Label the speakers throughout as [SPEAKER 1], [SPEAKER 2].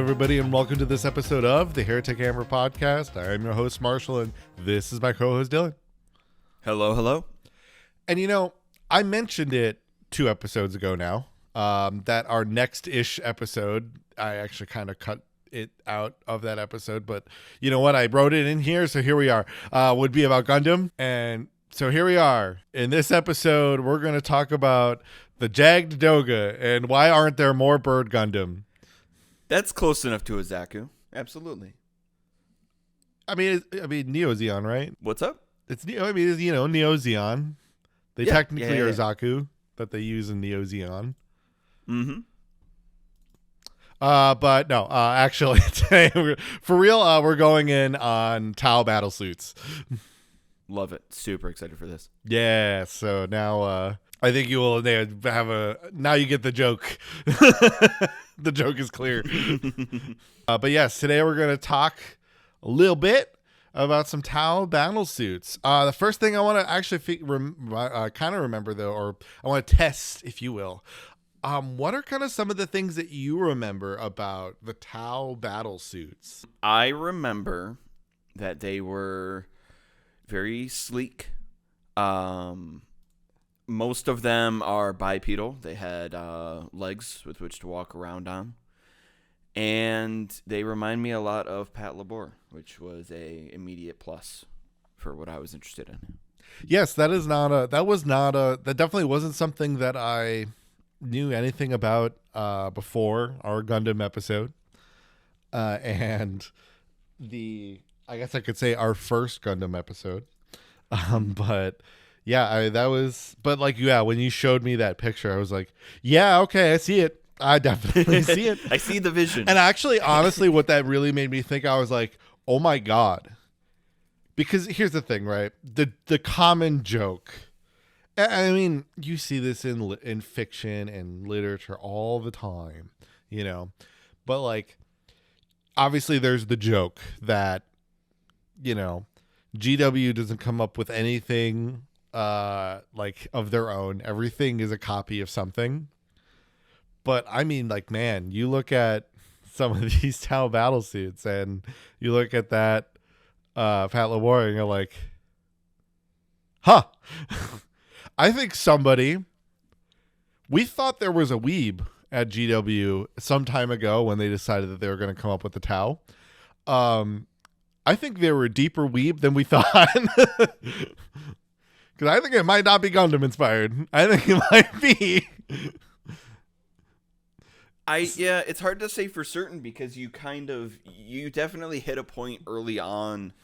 [SPEAKER 1] everybody, and welcome to this episode of the Heretic Hammer Podcast. I am your host, Marshall, and this is my co-host, Dylan.
[SPEAKER 2] Hello, hello.
[SPEAKER 1] And I mentioned it 2 episodes ago now, that our next-ish episode, I actually kind of cut it out of that episode, but you know what? I wrote it in here, so here we are. Would be about Gundam, and so here we are. In this episode, we're going to talk about the Jagged Doga and why aren't there more Bird Gundam?
[SPEAKER 2] That's close enough to a Zaku. Absolutely.
[SPEAKER 1] I mean, Neo Zeon, right?
[SPEAKER 2] What's up?
[SPEAKER 1] It's Neo. I mean, it's, Neo Zeon. They technically are Zaku that they use in Neo Zeon.
[SPEAKER 2] Mm-hmm.
[SPEAKER 1] But no. Actually, today, for real, we're going in on T'au Battlesuits.
[SPEAKER 2] Love it. Super excited for this.
[SPEAKER 1] Yeah. So now, I think you will have now you get the joke. The joke is clear. But yes, today we're going to talk a little bit about some T'au Battlesuits. The first thing I want to actually kind of remember, though, or I want to test, if you will. What are kind of some of the things that you remember about the T'au Battlesuits?
[SPEAKER 2] I remember that they were very sleek. Most of them are bipedal. They had legs with which to walk around on. And they remind me a lot of Patlabor, which was a immediate plus for what I was interested in.
[SPEAKER 1] Yes, that definitely wasn't something that I knew anything about before our Gundam episode. And I guess I could say our first Gundam episode. But yeah, when you showed me that picture, I was like, yeah, okay, I see it. I definitely see it.
[SPEAKER 2] I see the vision.
[SPEAKER 1] And actually, honestly, what that really made me think, I was like, oh my God. Because here's the thing, right? The common joke, I mean, you see this in fiction and literature all the time, but like, obviously there's the joke that, GW doesn't come up with anything like of their own. Everything is a copy of something. But I mean, like, man, you look at some of these T'au Battlesuits and you look at that Patlabor and you're like, huh. I think we thought there was a weeb at GW some time ago when they decided that they were going to come up with the T'au. I think they were a deeper weeb than we thought. Because I think it might not be Gundam inspired. I think it might be.
[SPEAKER 2] It's hard to say for certain because you definitely hit a point early on,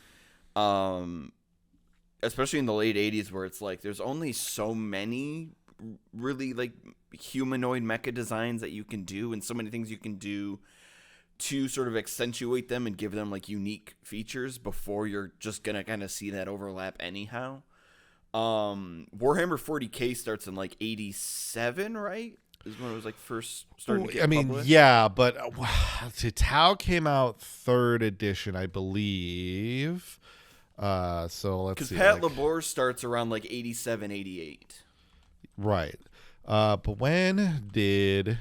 [SPEAKER 2] especially in the late 80s, where it's like there's only so many really like humanoid mecha designs that you can do, and so many things you can do to sort of accentuate them and give them like unique features before you're just gonna kind of see that overlap anyhow. Warhammer 40k starts in like 87, right? Is when it was like first starting to get published.
[SPEAKER 1] Yeah, but T'au came out 3rd edition, I believe. So let's see.
[SPEAKER 2] Because Patlabor starts around like 87, 88.
[SPEAKER 1] Right. But when did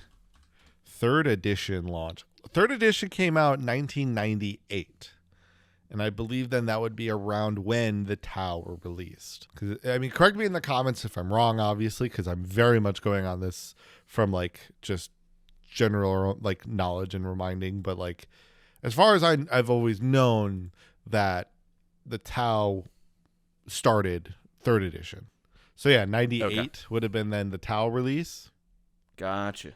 [SPEAKER 1] 3rd edition launch? 3rd edition came out in 1998. And I believe then that would be around when the T'au were released. Correct me in the comments if I'm wrong, obviously, because I'm very much going on this from like just general like knowledge and reminding. But like, as far as I've always known that the T'au started 3rd edition. So yeah, 98 would have been then the T'au release.
[SPEAKER 2] Gotcha.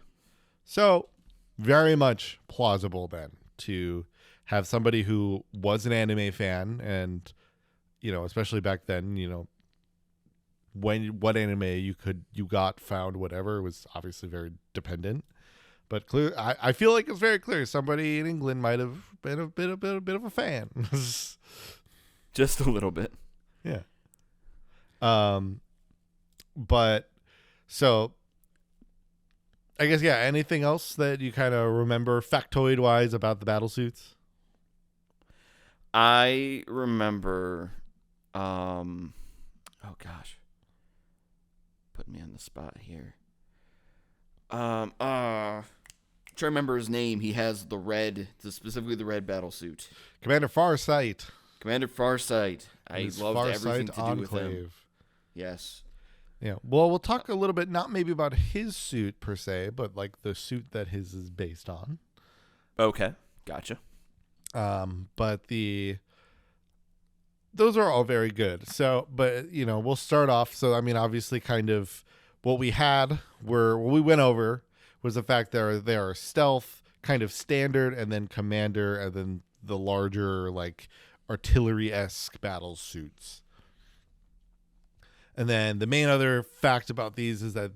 [SPEAKER 1] So very much plausible then to have somebody who was an anime fan and, especially back then, what anime you found, whatever, was obviously very dependent. But clear, I feel like it's very clear somebody in England might have been a bit of a fan.
[SPEAKER 2] Just a little bit.
[SPEAKER 1] Yeah. But so I guess, yeah, anything else that you kind of remember factoid wise about the battlesuits?
[SPEAKER 2] I remember, oh gosh, put me on the spot here. try to remember his name. He has specifically the red battle suit.
[SPEAKER 1] Commander Farsight.
[SPEAKER 2] Commander Farsight. I loved
[SPEAKER 1] Farsight
[SPEAKER 2] everything to do
[SPEAKER 1] Enclave.
[SPEAKER 2] with him. Yes.
[SPEAKER 1] Yeah. Well, we'll talk a little bit, not maybe about his suit per se, but like the suit that his is based on.
[SPEAKER 2] Okay. Gotcha.
[SPEAKER 1] But those are all very good. So, but we'll start off. So, I mean, obviously, kind of what we went over was the fact that they are stealth, kind of standard, and then commander, and then the larger like artillery-esque battle suits. And then the main other fact about these is that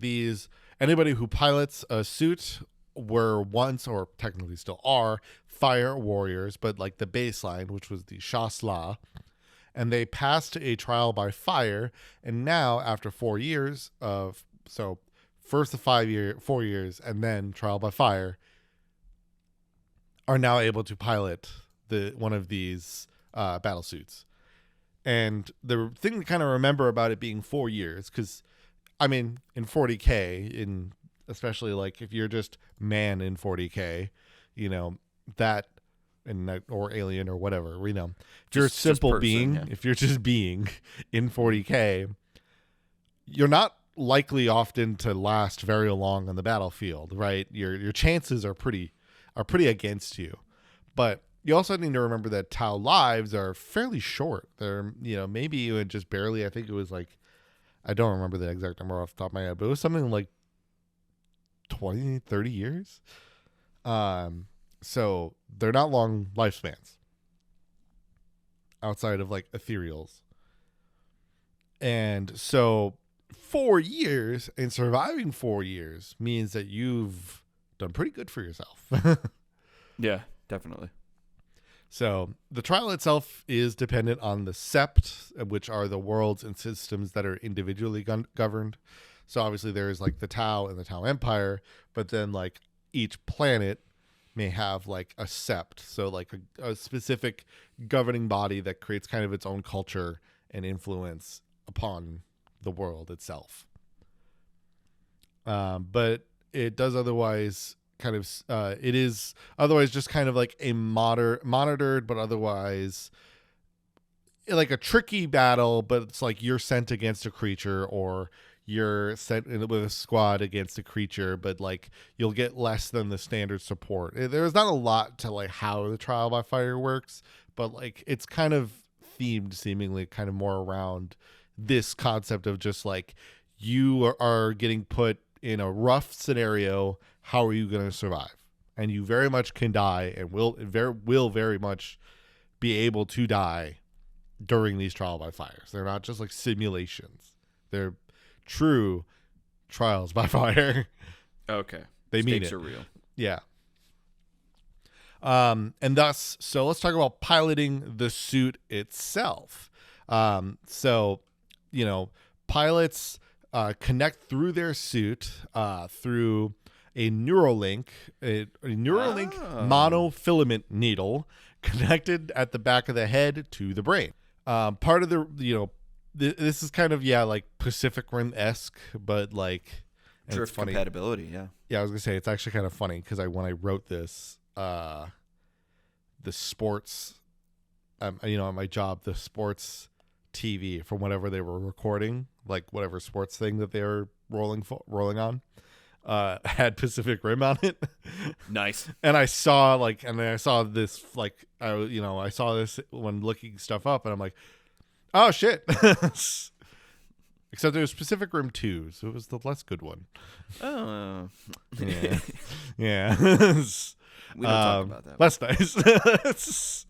[SPEAKER 1] anybody who pilots a suit were once, or technically still are, fire warriors, but like the baseline, which was the Shasla, and they passed a trial by fire, and now after 4 years first the 4 years, and then trial by fire, are now able to pilot one of these battle suits. And the thing to kind of remember about it being 4 years, because I mean, in 40k, especially like if you're just man in 40k, that, or alien or whatever, if you're a simple being, yeah. If you're just being in 40k, you're not likely often to last very long on the battlefield, right? Your chances are pretty against you. But you also need to remember that T'au lives are fairly short. They're, maybe even just barely, I think it was like, I don't remember the exact number off the top of my head, but it was something like 20, 30 years. So they're not long lifespans outside of like ethereals. And so 4 years and surviving 4 years means that you've done pretty good for yourself.
[SPEAKER 2] Yeah, definitely.
[SPEAKER 1] So the trial itself is dependent on the sept, which are the worlds and systems that are individually governed. So obviously there's like the T'au and the T'au Empire, but then like each planet may have like a sept, so like a specific governing body that creates kind of its own culture and influence upon the world itself. But it does otherwise kind of it is otherwise just kind of like a monitored, but otherwise like a tricky battle, but it's like you're sent against a creature, or you're sent with a squad against a creature, but like you'll get less than the standard support. There's not a lot to like how the trial by fire works, but like it's kind of themed seemingly kind of more around this concept of just like you are getting put in a rough scenario. How are you going to survive? And you very much can die, and will very much be able to die during these trial by fires. They're not just like simulations. They're true trials by fire.
[SPEAKER 2] Okay.
[SPEAKER 1] They mean
[SPEAKER 2] Stakes
[SPEAKER 1] it.
[SPEAKER 2] are real.
[SPEAKER 1] Yeah. And thus, so let's talk about piloting the suit itself. So, pilots connect through their suit through a Neuralink, a Neuralink monofilament needle connected at the back of the head to the brain. Part of the, this is kind of, like Pacific Rim-esque, but like
[SPEAKER 2] drift compatibility. Yeah.
[SPEAKER 1] Yeah, I was gonna say it's actually kind of funny because when I wrote this, the sports, at my job, the sports TV from whatever they were recording, like whatever sports thing that they were rolling on, had Pacific Rim on it.
[SPEAKER 2] Nice.
[SPEAKER 1] And I saw this I saw this when looking stuff up, and I'm like, oh shit. Except there was Pacific Rim 2, so it was the less good one.
[SPEAKER 2] Oh.
[SPEAKER 1] Yeah. Yeah.
[SPEAKER 2] We don't talk about that.
[SPEAKER 1] Less nice.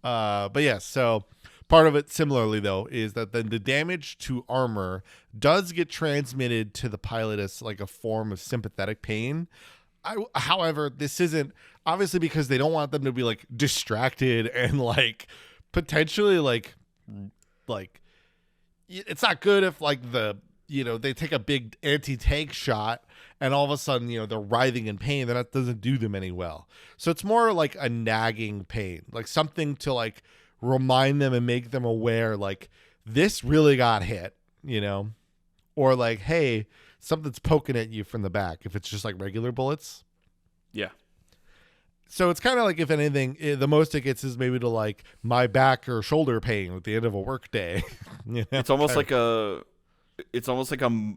[SPEAKER 1] But yeah, so part of it similarly though is that then the damage to armor does get transmitted to the pilot as like a form of sympathetic pain. However, this isn't obviously because they don't want them to be like distracted and like potentially like it's not good if like they take a big anti-tank shot and all of a sudden, they're writhing in pain. That doesn't do them any well. So it's more like a nagging pain, like something to like remind them and make them aware, like this really got hit, or like, hey, something's poking at you from the back. If it's just like regular bullets.
[SPEAKER 2] Yeah.
[SPEAKER 1] So it's kind of like, if anything, the most it gets is maybe to like my back or shoulder pain at the end of a work day.
[SPEAKER 2] It's almost like a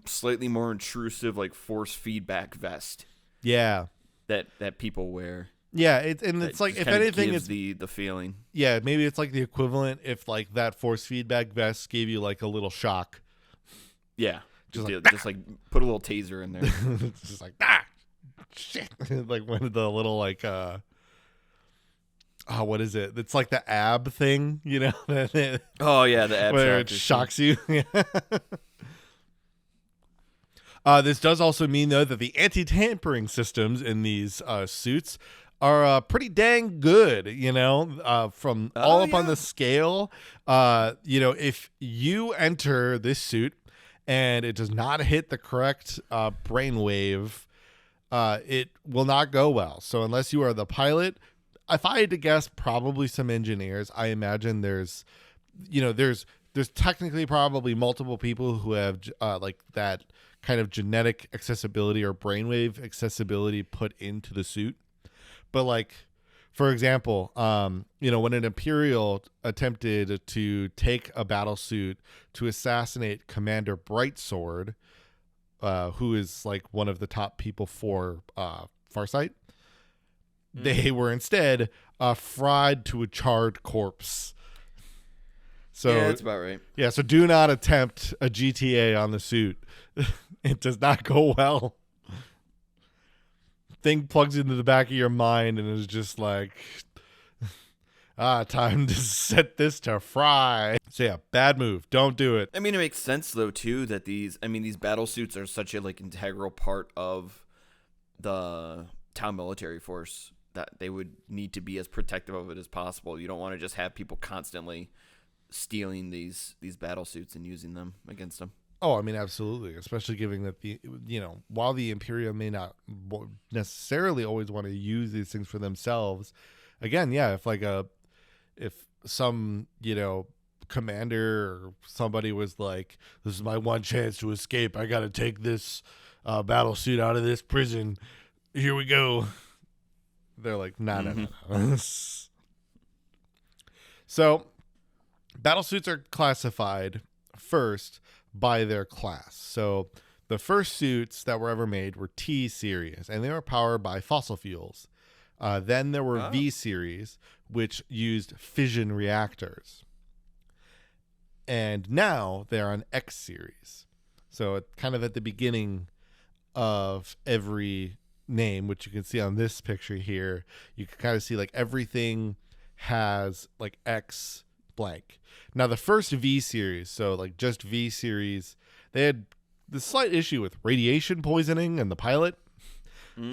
[SPEAKER 2] slightly more intrusive like force feedback vest.
[SPEAKER 1] Yeah.
[SPEAKER 2] That people wear.
[SPEAKER 1] Yeah, it's like, if anything, it's
[SPEAKER 2] the feeling.
[SPEAKER 1] Yeah, maybe it's like the equivalent if like that force feedback vest gave you like a little shock.
[SPEAKER 2] Yeah,
[SPEAKER 1] just
[SPEAKER 2] like put a little taser in there.
[SPEAKER 1] It's just like shit, like one of the little like what is it? It's like the ab thing, you know?
[SPEAKER 2] Oh yeah, the ab
[SPEAKER 1] where it shocks you. This does also mean, though, that the anti-tampering systems in these suits are pretty dang good, you know, from all up on the scale. You know, if you enter this suit and it does not hit the correct brainwave, it will not go well. So unless you are the pilot, if I had to guess, probably some engineers. I imagine there's technically probably multiple people who have like that kind of genetic accessibility or brainwave accessibility put into the suit. But like, for example, you know, when an Imperial attempted to take a battle suit to assassinate Commander Brightsword, who is like one of the top people for Farsight, they were instead fried to a charred corpse. So
[SPEAKER 2] yeah, that's about right.
[SPEAKER 1] Yeah, so do not attempt a GTA on the suit. It does not go well. Thing plugs into the back of your mind and is just like, time to set this to fry. So yeah, bad move. Don't do it.
[SPEAKER 2] I mean, it makes sense though too that these battle suits are such a like integral part of the T'au military force that they would need to be as protective of it as possible. You don't want to just have people constantly stealing these battle suits and using them against them.
[SPEAKER 1] Oh, I mean, absolutely. Especially given that while the Imperium may not necessarily always want to use these things for themselves, again, yeah, if some, commander or somebody was like, this is my one chance to escape, I got to take this battle suit out of this prison. Here we go. They're like, no. So, battle suits are classified first by their class. So the first suits that were ever made were T series, and they were powered by fossil fuels. Then there were V series, which used fission reactors. And now they're on X series. So kind of at the beginning of every name, which you can see on this picture here, you can kind of see like everything has like X blank. Now the first V series, so like just V series, they had the slight issue with radiation poisoning in the pilot.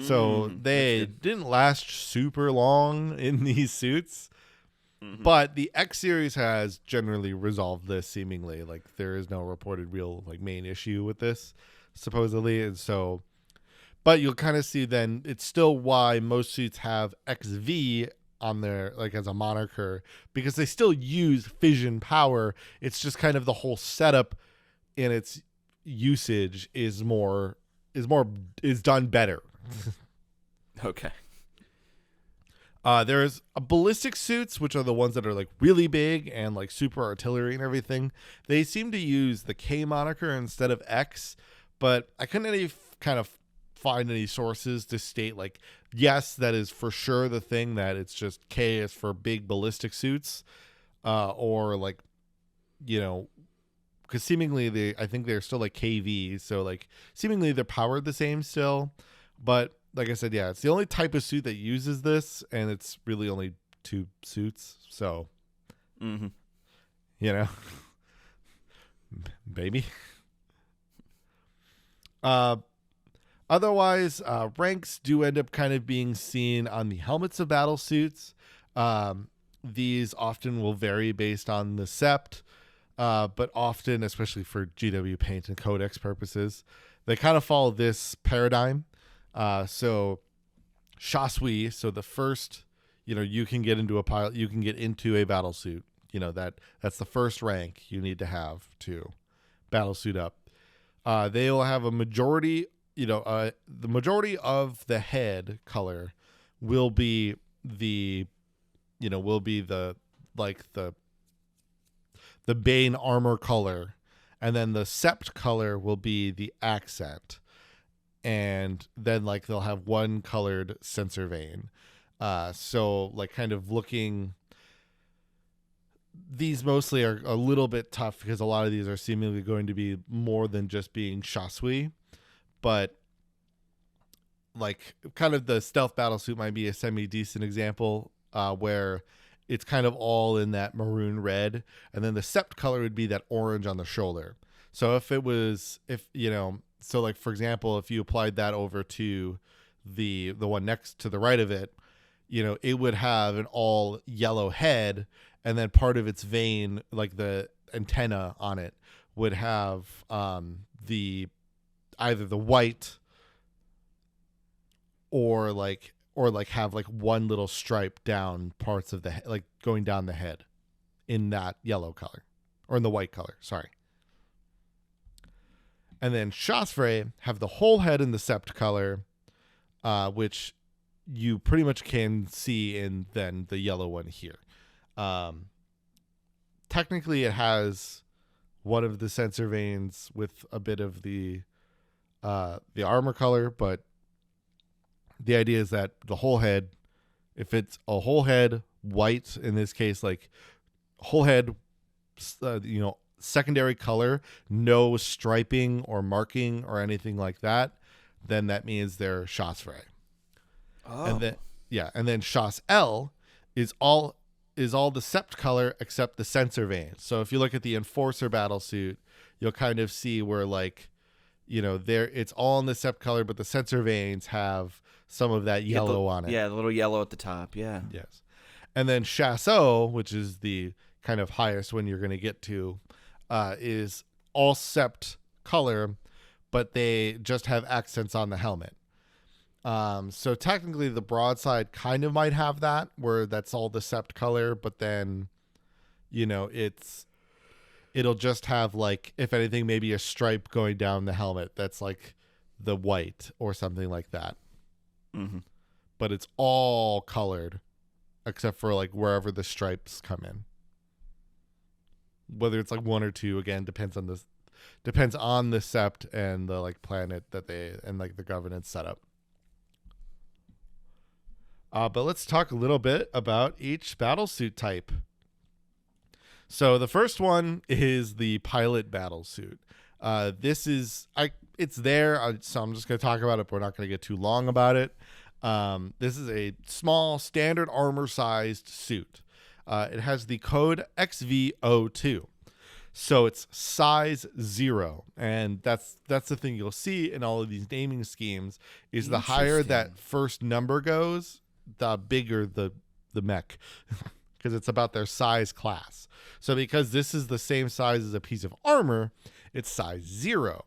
[SPEAKER 1] So they didn't last super long in these suits. But the X series has generally resolved this seemingly. Like there is no reported real like main issue with this, supposedly. And so, but you'll kind of see then it's still why most suits have XV on there like as a moniker, because they still use fission power. It's just kind of the whole setup in its usage is done better.
[SPEAKER 2] Okay.
[SPEAKER 1] There's ballistic suits, which are the ones that are like really big and like super artillery and everything. They seem to use the K moniker instead of X, but I couldn't kind of find any sources to state like, yes, that is for sure the thing, that it's just K is for big ballistic suits, or like, because seemingly I think they're still like KV, so like seemingly they're powered the same still. But like I said, yeah, it's the only type of suit that uses this, and it's really only 2 suits. So, baby. Otherwise, ranks do end up kind of being seen on the helmets of battle suits. These often will vary based on the sept, but often, especially for GW paint and codex purposes, they kind of follow this paradigm. So Shasui, so the first, you can get into a battle suit. That's the first rank you need to have to battle suit up. They will have a majority, the majority of the head color will be the, will be the Bane armor color, and then the Sept color will be the accent, and then like they'll have one colored sensor vein. So like kind of looking, these mostly are a little bit tough because a lot of these are seemingly going to be more than just being Shasui, but like kind of the stealth battlesuit might be a semi-decent example, where it's kind of all in that maroon red, and then the Sept color would be that orange on the shoulder. So so like for example, if you applied that over to the one next to the right of it, it would have an all yellow head, and then part of its vein, like the antenna on it, would have either the white or have like one little stripe down parts of the like going down the head in that yellow color, or in the white color, sorry. And then Chasfrey have the whole head in the Sept color, which you pretty much can see in then the yellow one here. Technically it has one of the sensor veins with a bit of the armor color, but the idea is that the whole head, if it's a whole head white, in this case, like whole head, secondary color, no striping or marking or anything like that, then that means they're Chasfrey.
[SPEAKER 2] Oh.
[SPEAKER 1] And then Chas L is all the Sept color except the sensor vein. So if you look at the Enforcer battlesuit, you'll kind of see where like, there it's all in the Sept color, but the sensor veins have some of that yellow on it.
[SPEAKER 2] Yeah, the little yellow at the top. Yeah.
[SPEAKER 1] Yes. And then Chassot, which is the kind of highest one you're going to get to, is all Sept color, but they just have accents on the helmet. So technically the broadside kind of might have that, where that's all the Sept color, but then, it'll just have like, if anything, maybe a stripe going down the helmet that's like the white or something like that.
[SPEAKER 2] Mm-hmm.
[SPEAKER 1] But it's all colored except for like wherever the stripes come in. Whether it's like one or two, again, depends on the Sept and the like planet that and like the governance setup. But let's talk a little bit about each battlesuit type. So the first one is the pilot battlesuit. It's there, so I'm just going to talk about it, but we're not going to get too long about it. This is a small, standard armor-sized suit. It has the code XV02. So it's size 0. And that's the thing you'll see in all of these naming schemes, is the higher that first number goes, the bigger the mech. Because it's about their size class. So because this is the same size as a piece of armor, it's size 0.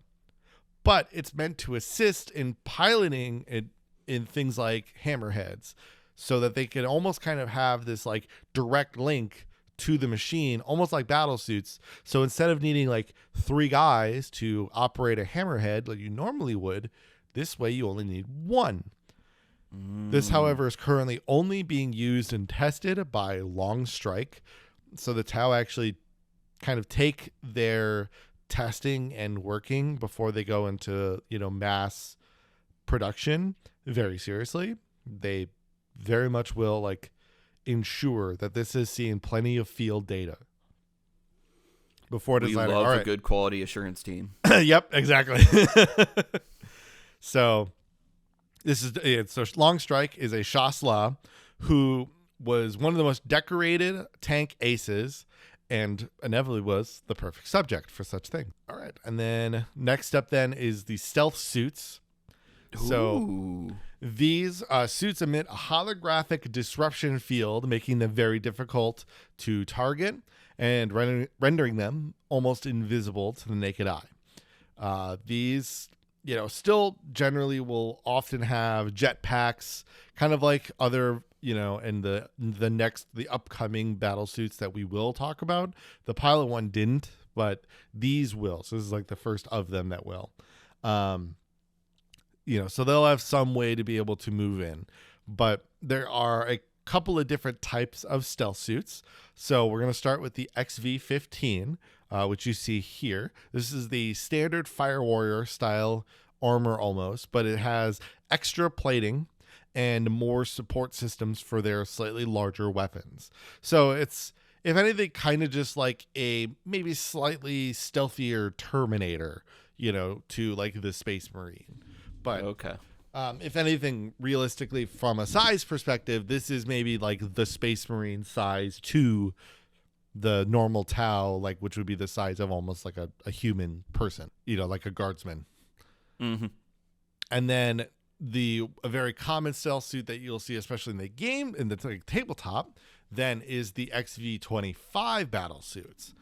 [SPEAKER 1] But it's meant to assist in piloting it in things like hammerheads, so that they can almost kind of have this like direct link to the machine, almost like battlesuits. So instead of needing like 3 guys to operate a hammerhead like you normally would, this way you only need 1. This, however, is currently only being used and tested by Long Strike. So the T'au actually kind of take their testing and working before they go into, mass production very seriously. They very much will like ensure that this is seeing plenty of field data before deciding.
[SPEAKER 2] We love a good quality assurance team.
[SPEAKER 1] Yep, exactly. So Long Strike is a Shasla who was one of the most decorated tank aces, and inevitably was the perfect subject for such thing. All right, and then next up then is the stealth suits. So these suits emit a holographic disruption field, making them very difficult to target and rendering them almost invisible to the naked eye. These, still generally will often have jetpacks, kind of like other, and the upcoming battle suits that we will talk about. The pilot one didn't, but these will. So this is like the first of them that will. So they'll have some way to be able to move in, but there are couple of different types of stealth suits. So we're going to start with the XV-15, which you see here. This is the standard Fire Warrior style armor almost, but it has extra plating and more support systems for their slightly larger weapons. So it's, if anything, kind of just like a maybe slightly stealthier Terminator, you know, to like the Space Marine. But
[SPEAKER 2] okay.
[SPEAKER 1] If anything, realistically, from a size perspective, this is maybe like the Space Marine size to the normal T'au, like, which would be the size of almost like a human person, you know, like a guardsman.
[SPEAKER 2] Mm-hmm.
[SPEAKER 1] And then a very common stealth suit that you'll see, especially in the game, in the tabletop, then is the XV-25 battle suits.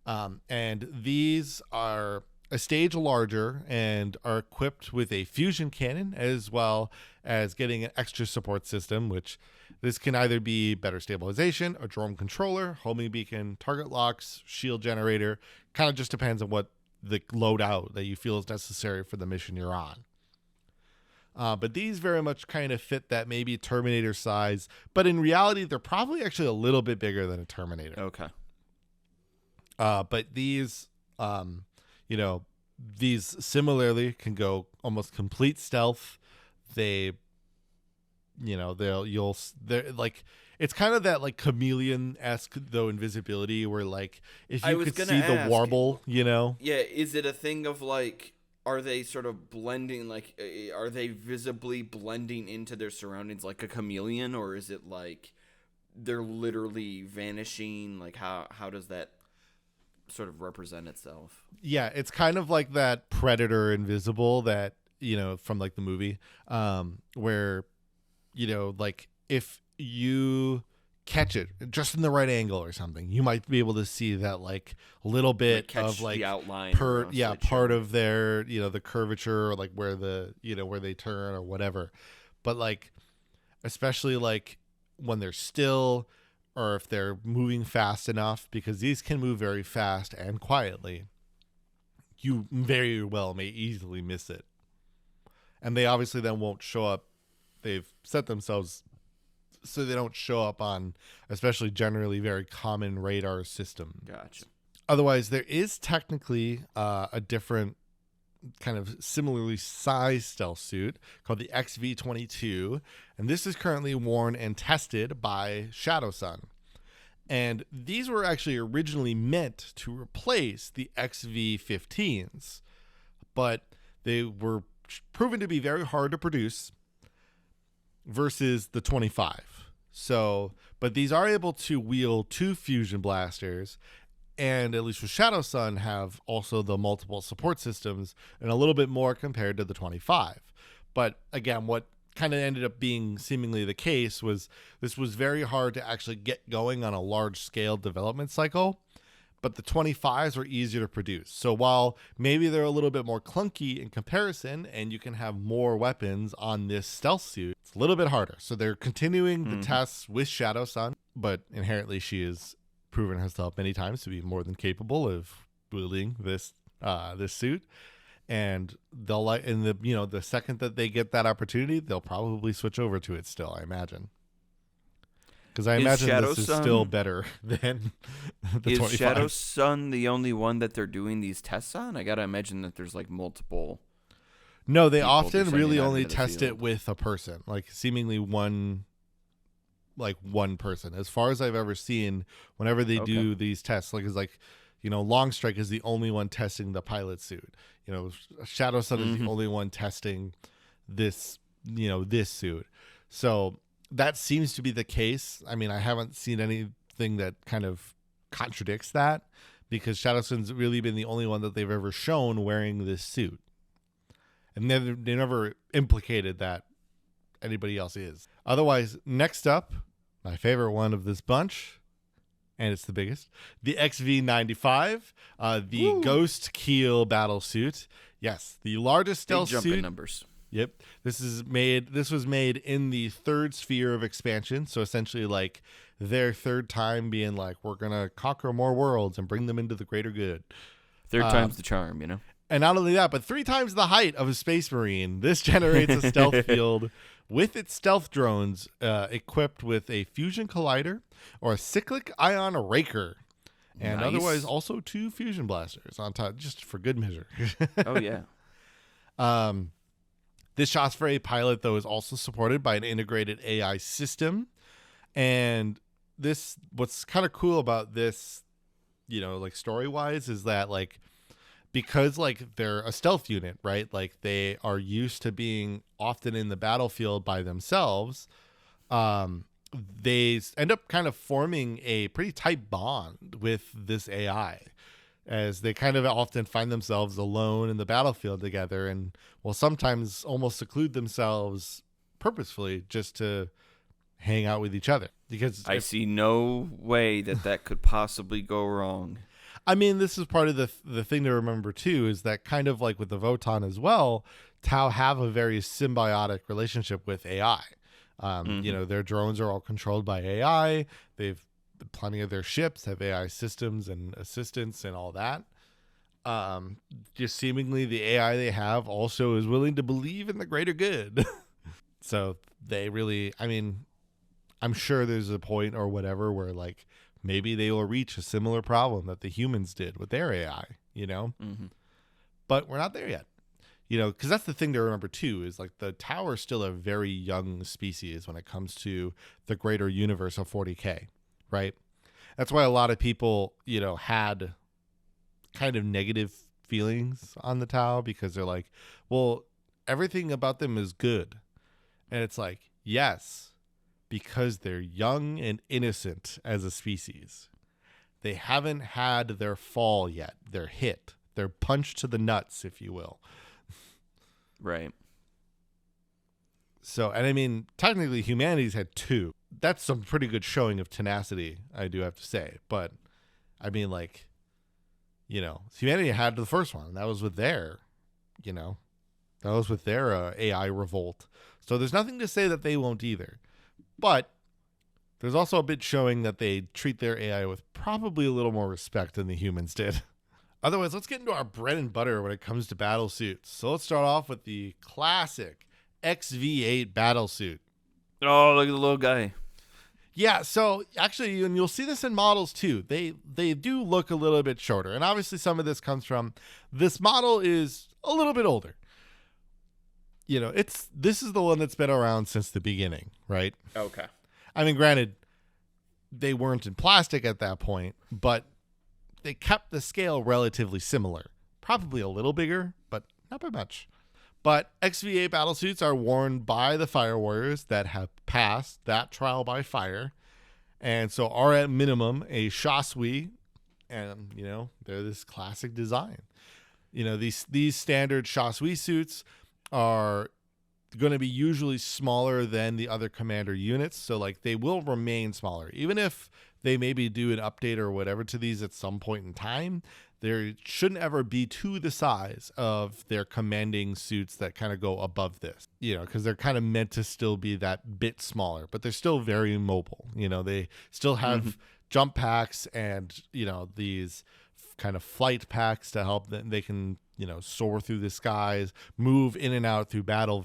[SPEAKER 1] And these are a stage larger and are equipped with a fusion cannon, as well as getting an extra support system, which this can either be better stabilization, a drone controller, homing beacon, target locks, shield generator. Kind of just depends on what the loadout that you feel is necessary for the mission you're on. But these very much kind of fit that maybe Terminator size, but in reality, they're probably actually a little bit bigger than a Terminator.
[SPEAKER 2] Okay.
[SPEAKER 1] But these, you know, these similarly can go almost complete stealth. They, you know, they're like, it's kind of that like chameleon-esque though invisibility where like if you could see the warble, you know.
[SPEAKER 2] Yeah, is it a thing of like, are they sort of blending, like, are they visibly blending into their surroundings like a chameleon, or is it like they're literally vanishing? Like, how does that sort of represent itself?
[SPEAKER 1] Yeah, it's kind of like that Predator Invisible that, you know, from like the movie, where, you know, like if you catch it just in the right angle or something, you might be able to see that like little bit of like
[SPEAKER 2] the outline
[SPEAKER 1] part of their, you know, the curvature, or like where the, you know, where they turn or whatever. But like, especially like when they're still, or if they're moving fast enough, because these can move very fast and quietly, you very well may easily miss it. And they obviously then won't show up. They've set themselves so they don't show up on especially generally very common radar systems.
[SPEAKER 2] Gotcha.
[SPEAKER 1] Otherwise, there is technically a different kind of similarly sized stealth suit called the XV-22, and this is currently worn and tested by Shadowsun. And these were actually originally meant to replace the XV-15s, but they were proven to be very hard to produce versus the 25. So, but these are able to wield 2 fusion blasters, and at least with Shadowsun have also the multiple support systems and a little bit more compared to the 25. But again, what kind of ended up being seemingly the case was this was very hard to actually get going on a large scale development cycle, but the 25s were easier to produce. So while maybe they're a little bit more clunky in comparison and you can have more weapons on this stealth suit, it's a little bit harder. So they're continuing the tests with Shadowsun, but inherently she has proven herself many times to be more than capable of wielding this suit. And they'll like, in the, you know, the second that they get that opportunity, they'll probably switch over to it still, I imagine. Because I imagine this is still better than the 25. Is
[SPEAKER 2] Shadowsun the only one that they're doing these tests on? I gotta imagine that there's like multiple.
[SPEAKER 1] No, they often really only test it with a person, like seemingly one person. As far as I've ever seen, whenever they do these tests, like it's like, you know, Longstrike is the only one testing the pilot suit. You know, Shadowsun is the only one testing this, you know, this suit. So that seems to be the case. I mean, I haven't seen anything that kind of contradicts that, because Shadowsun's really been the only one that they've ever shown wearing this suit. And they never implicated that anybody else is. Otherwise, next up, my favorite one of this bunch, and it's the biggest, the XV-95, the Ghost Keel Battlesuit. Yes, the largest stealth suit.
[SPEAKER 2] Big jump in numbers.
[SPEAKER 1] Yep. This was made in the 3rd sphere of expansion. So essentially like their 3rd time being like, we're going to conquer more worlds and bring them into the greater good.
[SPEAKER 2] 3rd time's the charm, you know?
[SPEAKER 1] And not only that, but 3 times the height of a Space Marine. This generates a stealth field with its stealth drones equipped with a fusion collider or a cyclic ion raker. And
[SPEAKER 2] Nice.
[SPEAKER 1] otherwise also 2 fusion blasters on top, just for good measure.
[SPEAKER 2] Oh, yeah.
[SPEAKER 1] This shots for a pilot, though, is also supported by an integrated AI system. And this, what's kind of cool about this, you know, like story-wise, is that, like, because, like, they're a stealth unit, right? Like, they are used to being often in the battlefield by themselves. They end up kind of forming a pretty tight bond with this AI, as they kind of often find themselves alone in the battlefield together and will sometimes almost seclude themselves purposefully just to hang out with each other. Because
[SPEAKER 2] I see no way that could possibly go wrong.
[SPEAKER 1] I mean, this is part of the thing to remember, too, is that kind of like with the Votann as well, T'au have a very symbiotic relationship with AI. You know, their drones are all controlled by AI. They've plenty of their ships have AI systems and assistants and all that. Just seemingly the AI they have also is willing to believe in the greater good. So they really, I mean, I'm sure there's a point or whatever where, like, maybe they will reach a similar problem that the humans did with their AI, you know?
[SPEAKER 2] Mm-hmm.
[SPEAKER 1] But we're not there yet. You know, because that's the thing to remember, too, is, like, the T'au are still a very young species when it comes to the greater universe of 40k, right? That's why a lot of people, you know, had kind of negative feelings on the T'au, because they're like, well, everything about them is good. And it's like, yes, because they're young and innocent as a species. They haven't had their fall yet. They're hit. They're punched to the nuts, if you will.
[SPEAKER 2] Right.
[SPEAKER 1] So, and I mean, technically humanity's had 2. That's some pretty good showing of tenacity, I do have to say. But, I mean, like, you know, humanity had the first one. That was with their, you know, that was with their AI revolt. So there's nothing to say that they won't either. But there's also a bit showing that they treat their AI with probably a little more respect than the humans did. Otherwise, let's get into our bread and butter when it comes to battle suits. So let's start off with the classic XV8 battle suit.
[SPEAKER 2] Oh, look at the little guy.
[SPEAKER 1] Yeah, so actually, and you'll see this in models too, they do look a little bit shorter. And obviously some of this comes from this model is a little bit older. You know, this is the one that's been around since the beginning, right?
[SPEAKER 2] Okay.
[SPEAKER 1] I mean, granted, they weren't in plastic at that point, but they kept the scale relatively similar. Probably a little bigger, but not by much. But XV8 battlesuits are worn by the fire warriors that have passed that trial by fire, and so are at minimum a chassui, and, you know, they're this classic design. You know, these standard chassui suits are going to be usually smaller than the other commander units, so, like, they will remain smaller. Even if they maybe do an update or whatever to these at some point in time, there shouldn't ever be to the size of their commanding suits that kind of go above this, you know, because they're kind of meant to still be that bit smaller, but they're still very mobile. You know, they still have jump packs and, you know, these kind of flight packs to help them. They can, you know, soar through the skies, move in and out through battle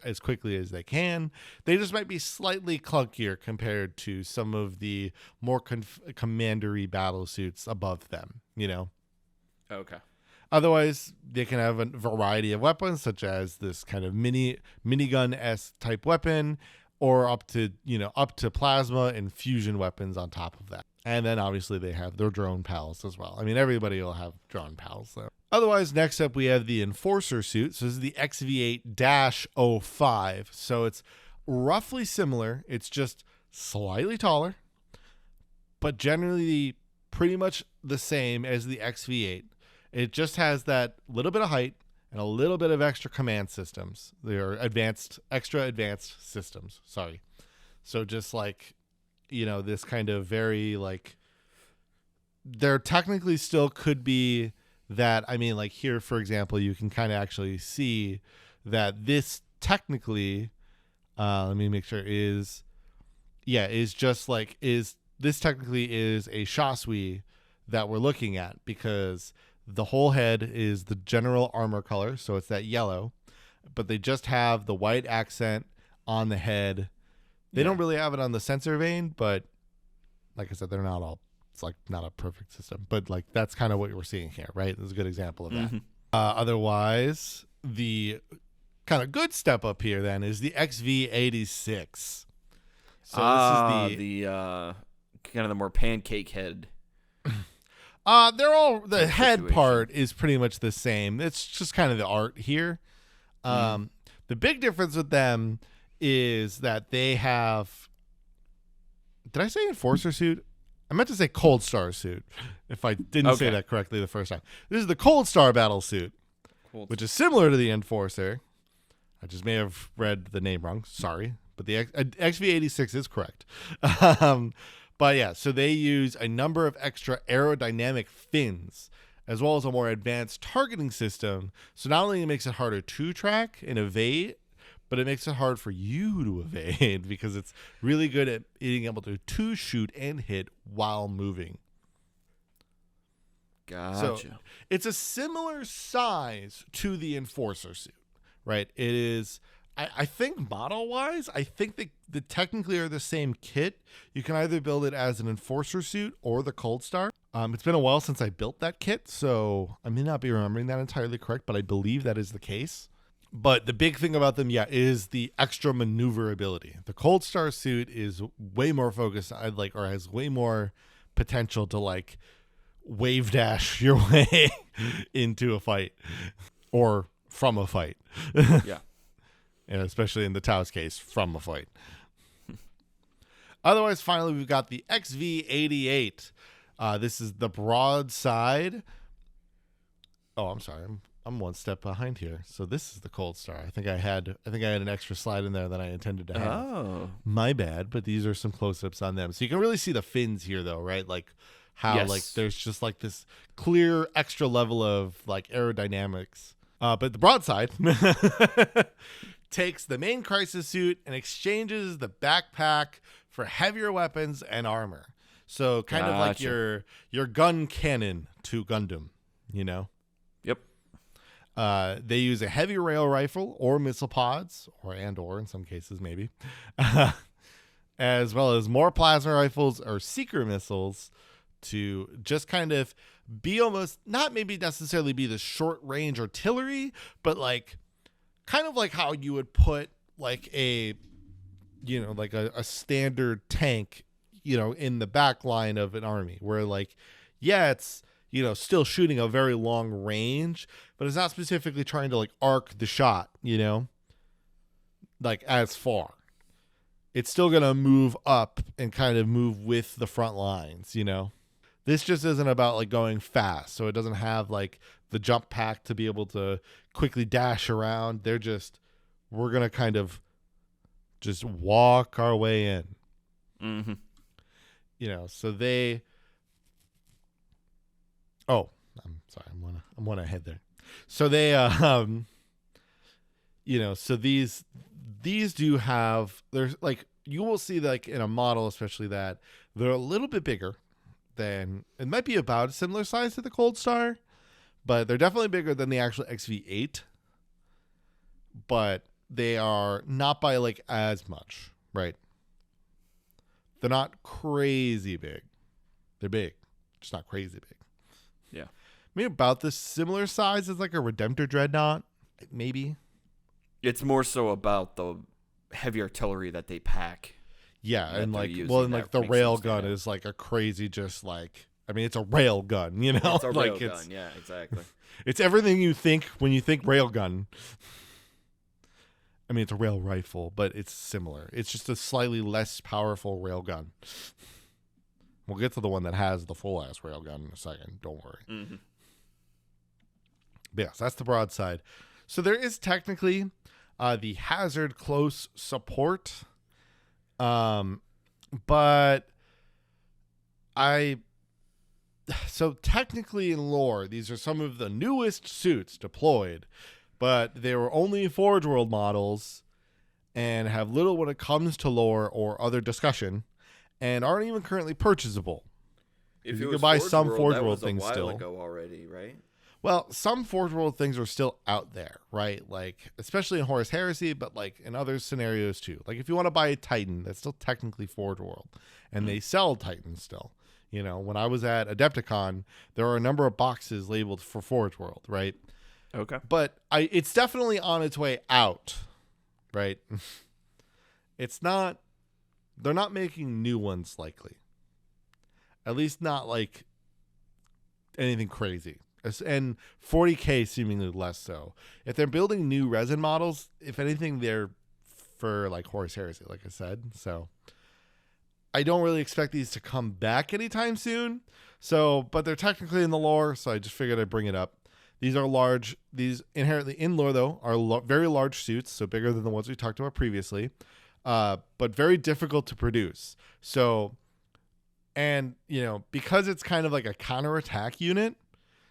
[SPEAKER 1] as quickly as they can. They just might be slightly clunkier compared to some of the more commandery battle suits above them, you know.
[SPEAKER 2] Okay.
[SPEAKER 1] Otherwise, they can have a variety of weapons, such as this kind of minigun-esque type weapon, or up to plasma and fusion weapons on top of that. And then obviously they have their drone pals as well. I mean, everybody will have drone pals though. Otherwise, next up we have the Enforcer suit. So this is the XV8-05. So it's roughly similar. It's just slightly taller, but generally pretty much the same as the XV8. It just has that little bit of height and a little bit of extra command systems. They are extra advanced systems. Sorry. So just like, you know, this kind of very like, there technically still could be that. I mean, like here, for example, you can kind of actually see that this technically, let me make sure is this technically is a chassui that we're looking at, because The whole head is the general armor color, so it's that yellow, but they just have the white accent on the head. They don't really have it on the sensor vein, but like I said, they're not all, it's like not a perfect system, but like that's kind of what we're seeing here, right? This is a good example of that. Otherwise, the kind of good step up here then is the XV86. So this is
[SPEAKER 2] the kind of the more pancake head.
[SPEAKER 1] They're all, the head part is pretty much the same. It's just kind of the art here. The big difference with them is that they have, did I say Enforcer suit? I meant to say Cold Star suit, if I didn't say that correctly the first time. This is the Cold Star battle suit, which is similar to the Enforcer. I just may have read the name wrong. Sorry. But the XV86 is correct. But yeah, so they use a number of extra aerodynamic fins, as well as a more advanced targeting system. So not only it makes it harder to track and evade, but it makes it hard for you to evade because it's really good at being able to shoot and hit while moving.
[SPEAKER 2] Gotcha.
[SPEAKER 1] So it's a similar size to the Enforcer suit, right? It is, I think model-wise, I think they technically are the same kit. You can either build it as an Enforcer suit or the Cold Star. It's been a while since I built that kit, so I may not be remembering that entirely correct, but I believe that is the case. But the big thing about them, is the extra maneuverability. The Cold Star suit is way more focused, or has way more potential to like wave dash your way into a fight or from a fight.
[SPEAKER 2] Yeah.
[SPEAKER 1] And especially in the T'au's case, from a fight. Otherwise, finally, we've got the XV88. This is the broadside. Oh, I'm sorry. I'm one step behind here. So this is the Cold Star. I think I had an extra slide in there than I intended to have.
[SPEAKER 2] Oh.
[SPEAKER 1] My bad, but these are some close-ups on them. So you can really see the fins here though, right? Like how like there's just like this clear extra level of like aerodynamics. But the broadside takes the main crisis suit and exchanges the backpack for heavier weapons and armor. So kind of like your gun cannon to Gundam, you know?
[SPEAKER 2] Yep.
[SPEAKER 1] They use a heavy rail rifle or missile pods, or in some cases maybe, as well as more plasma rifles or seeker missiles to just kind of be almost, not maybe necessarily be the short range artillery, but like kind of like how you would put like a standard tank, in the back line of an army where like, it's, still shooting a very long range, but it's not specifically trying to like arc the shot, like as far. It's still going to move up and kind of move with the front lines, This just isn't about like going fast. So it doesn't have like the jump pack to be able to quickly dash around. We're going to kind of just walk our way in.
[SPEAKER 2] Mm-hmm.
[SPEAKER 1] So they, oh, I'm sorry. I'm one ahead there. So they, so these do have, there's like, you will see like in a model, especially that they're a little bit bigger than, it might be about a similar size to the Cold Star, but they're definitely bigger than the actual XV8, but they are not by like as much, right? They're not crazy big. They're big, just not crazy big.
[SPEAKER 2] Yeah.
[SPEAKER 1] Maybe about the similar size as like a Redemptor Dreadnought, maybe.
[SPEAKER 2] It's more so about the heavy artillery that they pack.
[SPEAKER 1] Yeah, and like, the rail gun is like a crazy, just like, I mean, it's a rail gun,
[SPEAKER 2] It's a
[SPEAKER 1] like
[SPEAKER 2] rail gun, yeah, exactly.
[SPEAKER 1] It's everything you think when you think rail gun. I mean, it's a rail rifle, but it's similar. It's just a slightly less powerful rail gun. We'll get to the one that has the full-ass rail gun in a second. Don't worry.
[SPEAKER 2] Mm-hmm.
[SPEAKER 1] But yes, that's the broadside. So there is technically the hazard close support. But so technically in lore, these are some of the newest suits deployed, but they were only Forge World models and have little when it comes to lore or other discussion and aren't even currently purchasable.
[SPEAKER 2] If
[SPEAKER 1] you
[SPEAKER 2] it
[SPEAKER 1] can
[SPEAKER 2] was
[SPEAKER 1] buy
[SPEAKER 2] Forge
[SPEAKER 1] some
[SPEAKER 2] World,
[SPEAKER 1] Forge
[SPEAKER 2] that
[SPEAKER 1] World
[SPEAKER 2] was
[SPEAKER 1] things
[SPEAKER 2] a while
[SPEAKER 1] still.
[SPEAKER 2] ago already, right?
[SPEAKER 1] Well, some Forge World things are still out there, right? Like, especially in Horus Heresy, but like in other scenarios too. Like, if you want to buy a Titan, that's still technically Forge World, and they sell Titans still. You know, when I was at Adepticon, there are a number of boxes labeled for Forge World, right?
[SPEAKER 2] Okay.
[SPEAKER 1] But it's definitely on its way out, right? It's not. They're not making new ones likely. At least not like anything crazy. And 40k seemingly less so. If they're building new resin models, if anything, they're for like Horus Heresy, like I said. So I don't really expect these to come back anytime soon. So, but they're technically in the lore, so I just figured I'd bring it up. These are large. These inherently in lore though are very large suits, so bigger than the ones we talked about previously, but very difficult to produce. So, and you know, because it's kind of like a counterattack unit.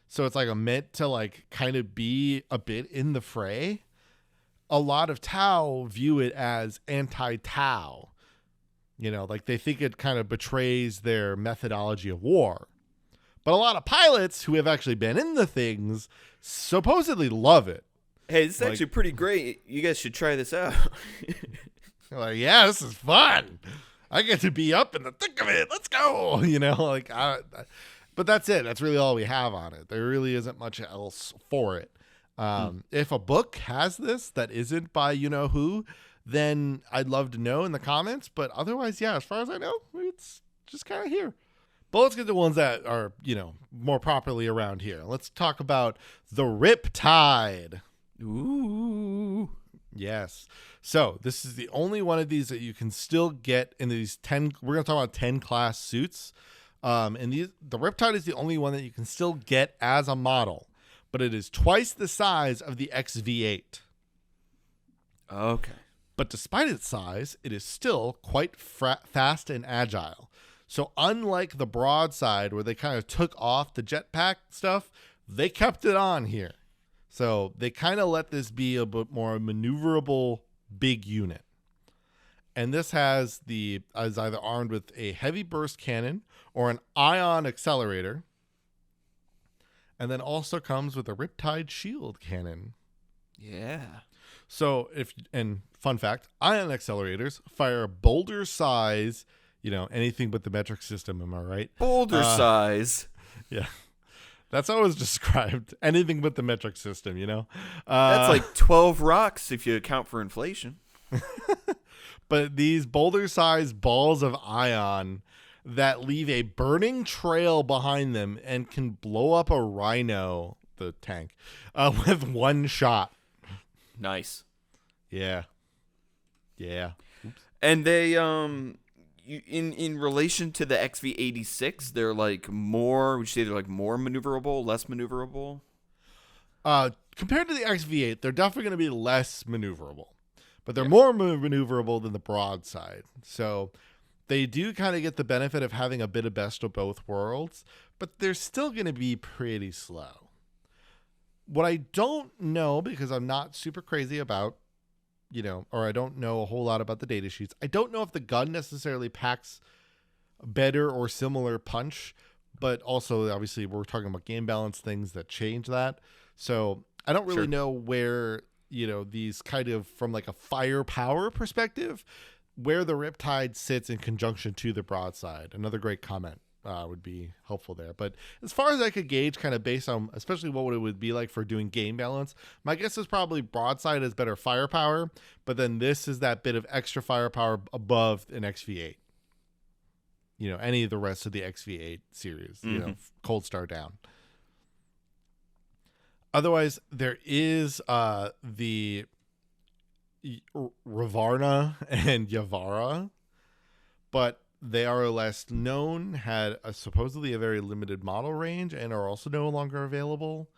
[SPEAKER 1] So it's like a meant to like kind of be a bit in the fray. A lot of T'au view it as anti-T'au. You know, like they think it kind of betrays their methodology of war. But a lot of pilots who have actually been in the things supposedly love it.
[SPEAKER 2] Hey, this is actually pretty great. You guys should try this out.
[SPEAKER 1] They're like, yeah, this is fun. I get to be up in the thick of it. Let's go. You know, like but that's it. That's really all we have on it. There really isn't much else for it. If a book has this that isn't by you know who, then I'd love to know in the comments. But otherwise, yeah, as far as I know, it's just kind of here. But let's get to ones that are, you know, more properly around here. Let's talk about the Riptide.
[SPEAKER 2] Ooh.
[SPEAKER 1] Yes. So this is the only one of these that you can still get in these 10. We're going to talk about 10 class suits. And the Riptide is the only one that you can still get as a model, but it is twice the size of the XV8.
[SPEAKER 2] Okay.
[SPEAKER 1] But despite its size, it is still quite fast and agile. So unlike the broadside where they kind of took off the jetpack stuff, they kept it on here. So they kind of let this be a bit more maneuverable big unit. And this is either armed with a heavy burst cannon or an ion accelerator. And then also comes with a Riptide shield cannon.
[SPEAKER 2] Yeah.
[SPEAKER 1] So and fun fact, ion accelerators fire boulder size, you know, anything but the metric system, am I right?
[SPEAKER 2] Boulder size.
[SPEAKER 1] Yeah. That's how it was described. Anything but the metric system, you know?
[SPEAKER 2] That's like 12 rocks if you account for inflation.
[SPEAKER 1] But these boulder-sized balls of ion that leave a burning trail behind them and can blow up a rhino, the tank, with one shot.
[SPEAKER 2] Nice.
[SPEAKER 1] Yeah. Yeah. Oops.
[SPEAKER 2] And they in relation to the XV86, they're like more. Would you say they're like more maneuverable, less maneuverable?
[SPEAKER 1] Compared to the XV8, they're definitely going to be less maneuverable. But they're more maneuverable than the broadside. So they do kind of get the benefit of having a bit of best of both worlds, but they're still going to be pretty slow. What I don't know, because I'm not super crazy about, you know, or I don't know a whole lot about the data sheets, I don't know if the gun necessarily packs better or similar punch, but also obviously we're talking about game balance things that change that. So I don't really know where, you know, these kind of from like a firepower perspective, where the Riptide sits in conjunction to the broadside. Another great comment would be helpful there. But as far as I could gauge, kind of based on especially what it would be like for doing game balance, my guess is probably broadside has better firepower, but then this is that bit of extra firepower above an XV8. You know, any of the rest of the XV8 series, you know, Cold Star down. Otherwise, there is the Ravarna and Yavara, but they are less known, had supposedly a very limited model range, and are also no longer available.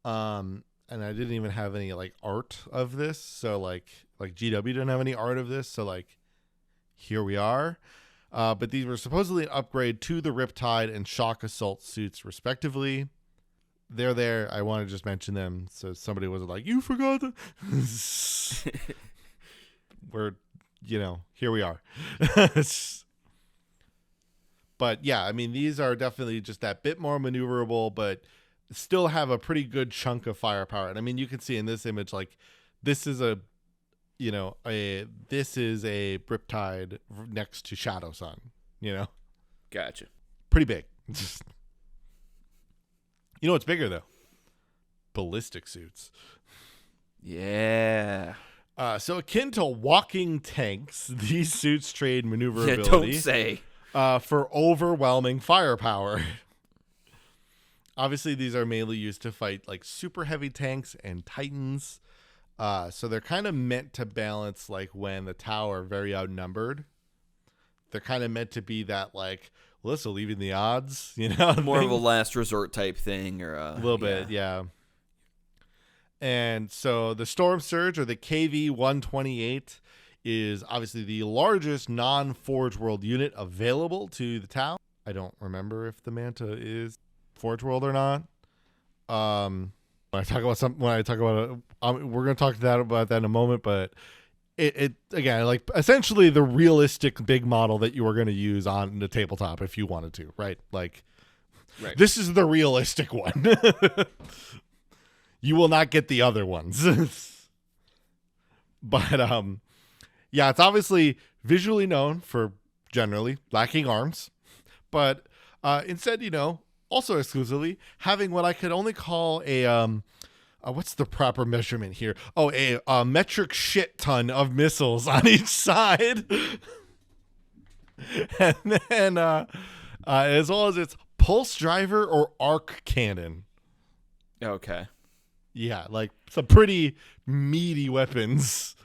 [SPEAKER 1] And I didn't even have any like art of this, so like GW didn't have any art of this, so like here we are. But these were supposedly an upgrade to the Riptide and Shock Assault suits, respectively. They're there. I want to just mention them so somebody wasn't like, you forgot them. We're, you know, here we are. But yeah, I mean, these are definitely just that bit more maneuverable, but still have a pretty good chunk of firepower. And I mean, you can see in this image, like this is a Riptide next to Shadow Sun,
[SPEAKER 2] Gotcha.
[SPEAKER 1] pretty big. What's bigger though? Ballistic suits.
[SPEAKER 2] Yeah.
[SPEAKER 1] So akin to walking tanks, these suits trade maneuverability.
[SPEAKER 2] Yeah, don't say.
[SPEAKER 1] For overwhelming firepower. Obviously, these are mainly used to fight like super heavy tanks and titans. So they're kind of meant to balance like when the T'au are very outnumbered. They're kind of meant to be that like, well, this will even the odds,
[SPEAKER 2] More of a last resort type thing, or
[SPEAKER 1] a little bit, yeah. And so the Storm Surge, or the KV-128, is obviously the largest non-Forge World unit available to the T'au. I don't remember if the Manta is Forge World or not. When I talk about we're going to talk about that in a moment, but it again, like essentially the realistic big model that you are going to use on the tabletop if you wanted to, right? Like,
[SPEAKER 2] right.
[SPEAKER 1] This is the realistic one. You will not get the other ones. But yeah, it's obviously visually known for generally lacking arms, but instead, also exclusively having what I could only call a what's the proper measurement here? Oh, a metric shit ton of missiles on each side. And then as well as its pulse driver or arc cannon.
[SPEAKER 2] Okay.
[SPEAKER 1] Yeah, like some pretty meaty weapons.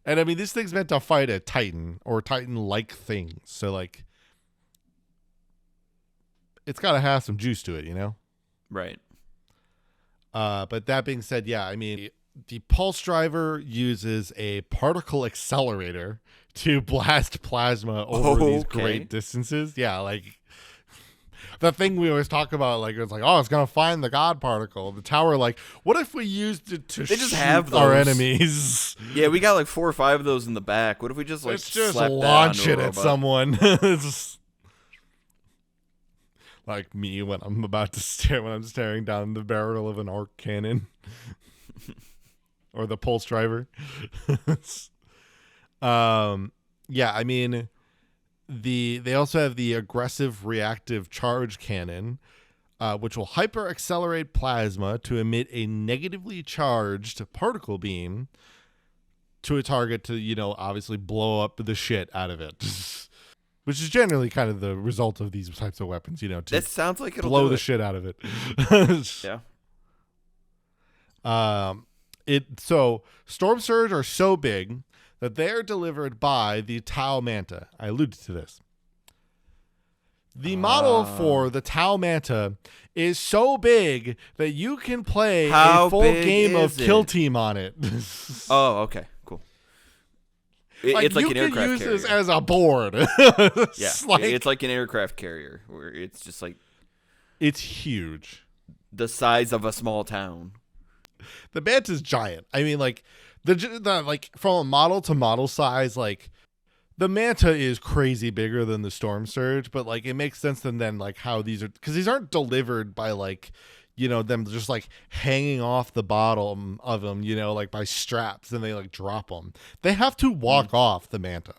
[SPEAKER 1] And I mean, this thing's meant to fight a Titan or Titan-like things. So, like, it's got to have some juice to it,
[SPEAKER 2] Right.
[SPEAKER 1] But that being said, yeah, I mean, the pulse driver uses a particle accelerator to blast plasma over these great distances. Yeah, like the thing we always talk about, like it's like, oh, it's gonna find the God particle. The Tower, like, what if we used it to shoot our enemies?
[SPEAKER 2] Yeah, we got like 4 or 5 of those in the back. What if we just like
[SPEAKER 1] launch it at someone? It's like me when I'm staring down the barrel of an arc cannon, or the pulse driver. Yeah, I mean. They also have the aggressive reactive charge cannon, which will hyper accelerate plasma to emit a negatively charged particle beam to a target to, obviously blow up the shit out of it. Which is generally kind of the result of these types of weapons, to
[SPEAKER 2] that sounds like it'll
[SPEAKER 1] blow the shit out of it.
[SPEAKER 2] Yeah.
[SPEAKER 1] So Storm Surge are so big that they are delivered by the T'au Manta. I alluded to this. The model for the T'au Manta is so big that you can play a full game of Kill Team on it.
[SPEAKER 2] Oh, okay, cool. It's like an aircraft carrier. You can use this
[SPEAKER 1] as a board.
[SPEAKER 2] Yeah, it's like an aircraft carrier where it's just like...
[SPEAKER 1] It's huge.
[SPEAKER 2] The size of a small town.
[SPEAKER 1] The Manta's giant. I mean, like... The like from a model to model size, like the Manta is crazy bigger than the Storm Surge, but like it makes sense then like how these are, because these aren't delivered by like them just like hanging off the bottom of them, like by straps, and they like drop them. They have to walk off the Manta,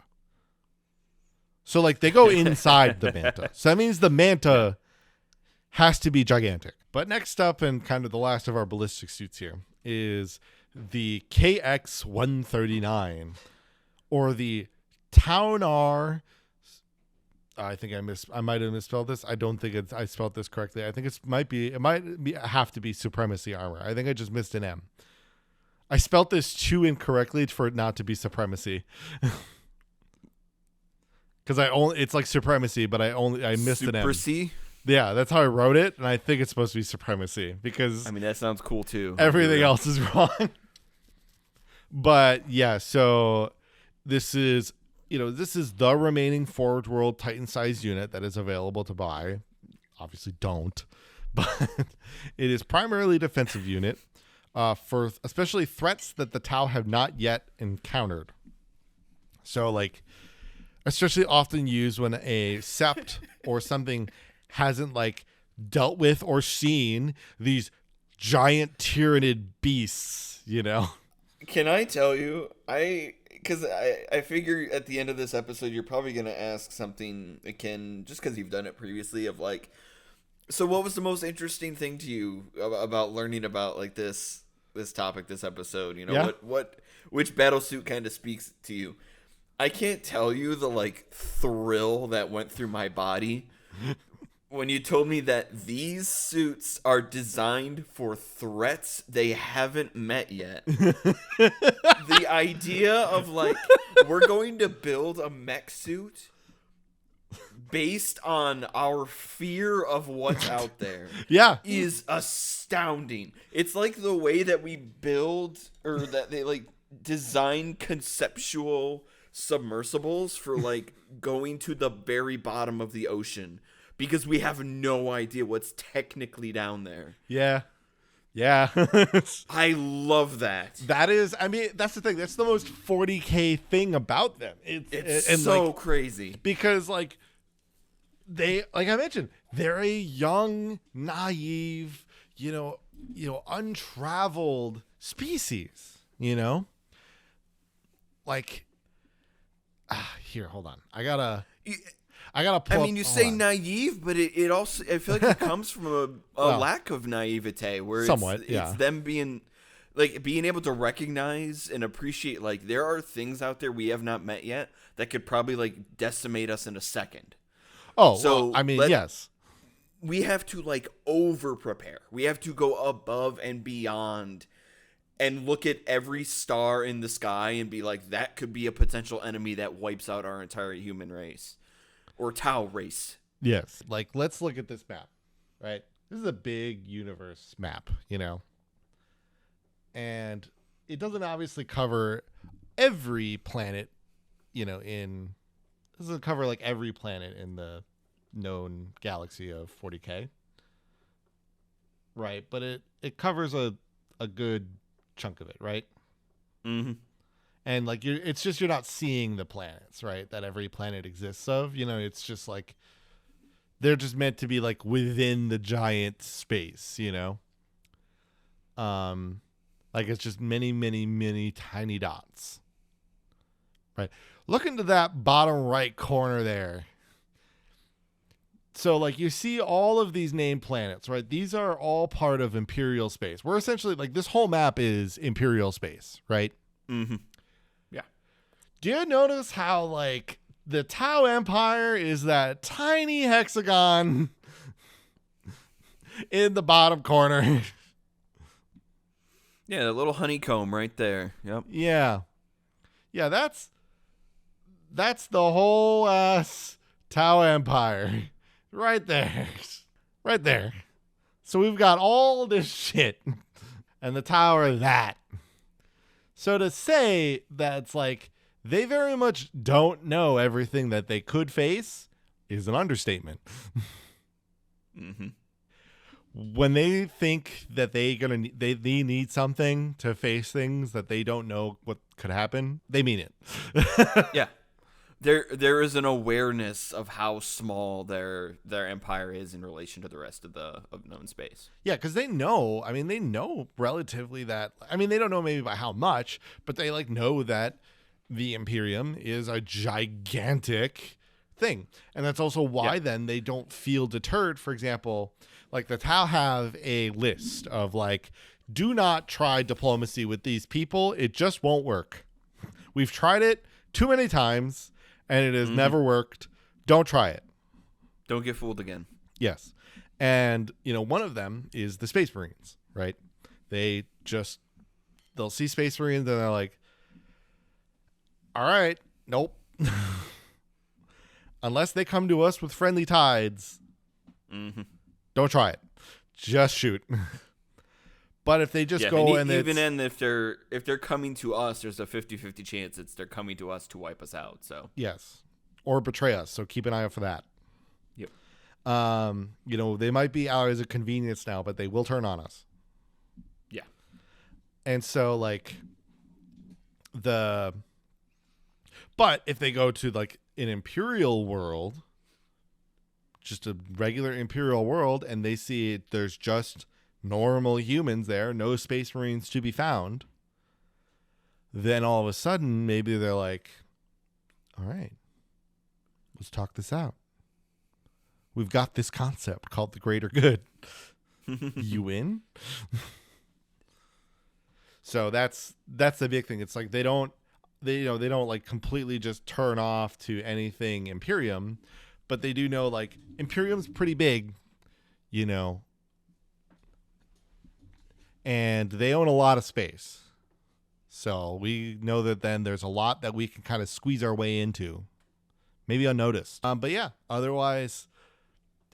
[SPEAKER 1] so like they go inside the Manta. So that means the Manta has to be gigantic. But next up, and kind of the last of our ballistic suits here, is the KX-139, or the T'au. I think I might have misspelled this. I don't think I spelled this correctly. I think it might have to be supremacy armor. I think I just missed an M. I spelt this too incorrectly for it not to be supremacy. Because it's like supremacy, but I missed an M.
[SPEAKER 2] Supremacy?
[SPEAKER 1] Yeah, that's how I wrote it, and I think it's supposed to be supremacy because
[SPEAKER 2] I mean that sounds cool too.
[SPEAKER 1] Everything else is wrong. But yeah, so this is the remaining Forge World Titan-sized unit that is available to buy. Obviously, don't, but it is primarily a defensive unit for especially threats that the T'au have not yet encountered. So, like, especially often used when a sept or something hasn't like dealt with or seen these giant tyrannid beasts, you know?
[SPEAKER 2] Can I tell you, because I figure at the end of this episode, you're probably going to ask something akin, just because you've done it previously, of like, so what was the most interesting thing to you about learning about like this topic, this episode? You know,
[SPEAKER 1] Yeah.
[SPEAKER 2] which battlesuit kind of speaks to you? I can't tell you the like thrill that went through my body when you told me that these suits are designed for threats they haven't met yet. The idea of like, we're going to build a mech suit based on our fear of what's out there is astounding. It's like the way that we build, or that they like design conceptual submersibles for like going to the very bottom of the ocean, because we have no idea what's technically down there.
[SPEAKER 1] Yeah.
[SPEAKER 2] I love that.
[SPEAKER 1] That is, I mean, that's the thing. That's the most 40K thing about them.
[SPEAKER 2] It's so like, crazy.
[SPEAKER 1] Because, like, they, like I mentioned, they're a young, naive, you know, untraveled species, you know? Like, here, hold on. I gotta pull
[SPEAKER 2] I mean, you say naive, but it also, I feel like it comes from a lack of naivete, where it's them being able to recognize and appreciate, like, there are things out there we have not met yet that could probably like decimate us in a second.
[SPEAKER 1] Oh, so well, I mean, yes.
[SPEAKER 2] We have to like over prepare. We have to go above and beyond and look at every star in the sky and be like, that could be a potential enemy that wipes out our entire human race or T'au race.
[SPEAKER 1] Yes. Like, let's look at this map, right? This is a big universe map, you know, and it doesn't obviously cover every planet, you know, it doesn't cover like every planet in the known galaxy of 40K. Right. But it covers a good chunk of it, right?
[SPEAKER 2] Mm-hmm.
[SPEAKER 1] And like it's just you're not seeing the planets, right? That every planet exists of. You know, it's just like they're just meant to be like within the giant space, you know? Like it's just many, many, many tiny dots. Right. Look into that bottom right corner there. So, like, you see all of these named planets, right? These are all part of Imperial space. We're essentially, like, this whole map is Imperial space, right?
[SPEAKER 2] Mm-hmm. Yeah.
[SPEAKER 1] Do you notice how, like, the T'au Empire is that tiny hexagon in the bottom corner?
[SPEAKER 2] Yeah, that little honeycomb right there. Yep.
[SPEAKER 1] Yeah. Yeah, that's the whole ass T'au Empire. Right there. Right there. So we've got all this shit. And the tower of that. So to say that it's like they very much don't know everything that they could face is an understatement.
[SPEAKER 2] Mm-hmm.
[SPEAKER 1] When they think that they need something to face things that they don't know what could happen, they mean it.
[SPEAKER 2] Yeah. There is an awareness of how small their empire is in relation to the rest of known space.
[SPEAKER 1] Yeah, because they know. I mean, they know relatively that. I mean, they don't know maybe by how much, but they like know that the Imperium is a gigantic thing, and that's also why then they don't feel deterred. For example, like the T'au have a list of like, do not try diplomacy with these people. It just won't work. We've tried it too many times. And it has never worked. Don't try it.
[SPEAKER 2] Don't get fooled again.
[SPEAKER 1] Yes. And, you know, one of them is the Space Marines, right? They'll see Space Marines and they're like, all right, nope. Unless they come to us with friendly tides, don't try it. Just shoot. But if they just go and
[SPEAKER 2] if they're coming to us, there's a 50-50 chance they're coming to us to wipe us out. So
[SPEAKER 1] yes, or betray us. So keep an eye out for that.
[SPEAKER 2] Yep.
[SPEAKER 1] You know, they might be allies of convenience now, but they will turn on us.
[SPEAKER 2] Yeah.
[SPEAKER 1] And so like but if they go to like an Imperial world, just a regular Imperial world, and they see there's just normal humans there, no Space Marines to be found, then all of a sudden, maybe they're like, all right, let's talk this out. We've got this concept called the greater good. You in? So that's the big thing. It's like they don't like completely just turn off to anything Imperium, but they do know like Imperium's pretty big, and they own a lot of space. So we know that then there's a lot that we can kind of squeeze our way into, maybe unnoticed. But yeah, otherwise,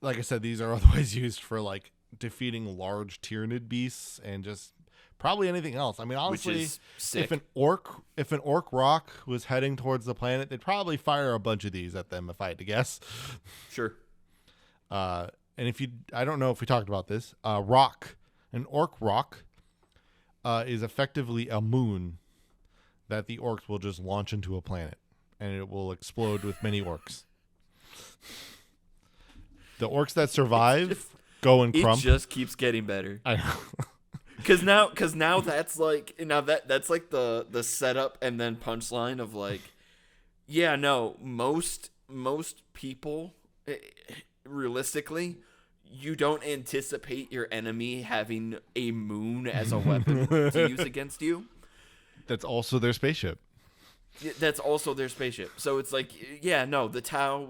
[SPEAKER 1] like I said, these are otherwise used for like defeating large Tyranid beasts and just probably anything else. I mean, honestly, if an orc rock was heading towards the planet, they'd probably fire a bunch of these at them if I had to guess.
[SPEAKER 2] Sure.
[SPEAKER 1] And I don't know if we talked about this, an orc rock is effectively a moon that the orcs will just launch into a planet, and it will explode with many orcs. The orcs that survive go and crump.
[SPEAKER 2] It just keeps getting better.
[SPEAKER 1] I know.
[SPEAKER 2] Cause now that's like that's like the setup and then punchline of like, yeah, no, most people, realistically, you don't anticipate your enemy having a moon as a weapon to use against you.
[SPEAKER 1] That's also their spaceship.
[SPEAKER 2] That's also their spaceship. So it's like, yeah, no, the T'au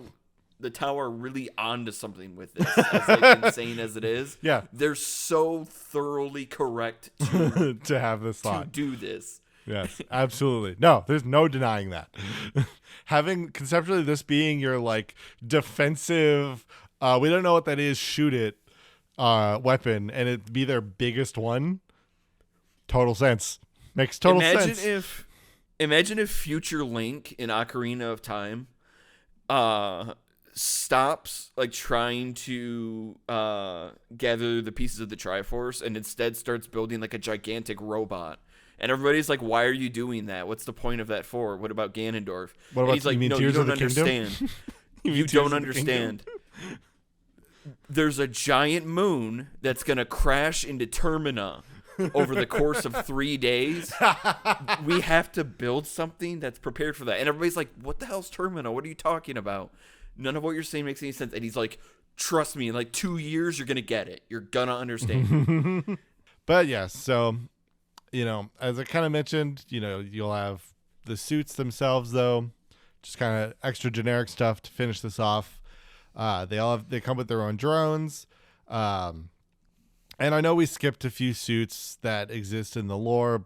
[SPEAKER 2] are really onto something with this. As like insane as it is,
[SPEAKER 1] yeah,
[SPEAKER 2] they're so thoroughly correct to
[SPEAKER 1] to have this thought,
[SPEAKER 2] to do this.
[SPEAKER 1] Yes, absolutely. No, there's no denying that. Having conceptually this being your like defensive, we don't know what that is, shoot it weapon, and it be their biggest one. Total sense. Makes total sense.
[SPEAKER 2] Imagine if Future Link in Ocarina of Time stops like trying to gather the pieces of the Triforce and instead starts building like a gigantic robot. And everybody's like, why are you doing that? What's the point of that for? What about Ganondorf?
[SPEAKER 1] What about,
[SPEAKER 2] and he's like, no, you don't understand. You don't understand. There's a giant moon that's going to crash into Termina over the course of 3 days. We have to build something that's prepared for that. And everybody's like, what the hell's Termina? What are you talking about? None of what you're saying makes any sense. And he's like, trust me, in like 2 years, you're going to get it. You're going to understand.
[SPEAKER 1] But yeah, so, as I kind of mentioned, you'll have the suits themselves, though, just kind of extra generic stuff to finish this off. They come with their own drones. And I know we skipped a few suits that exist in the lore,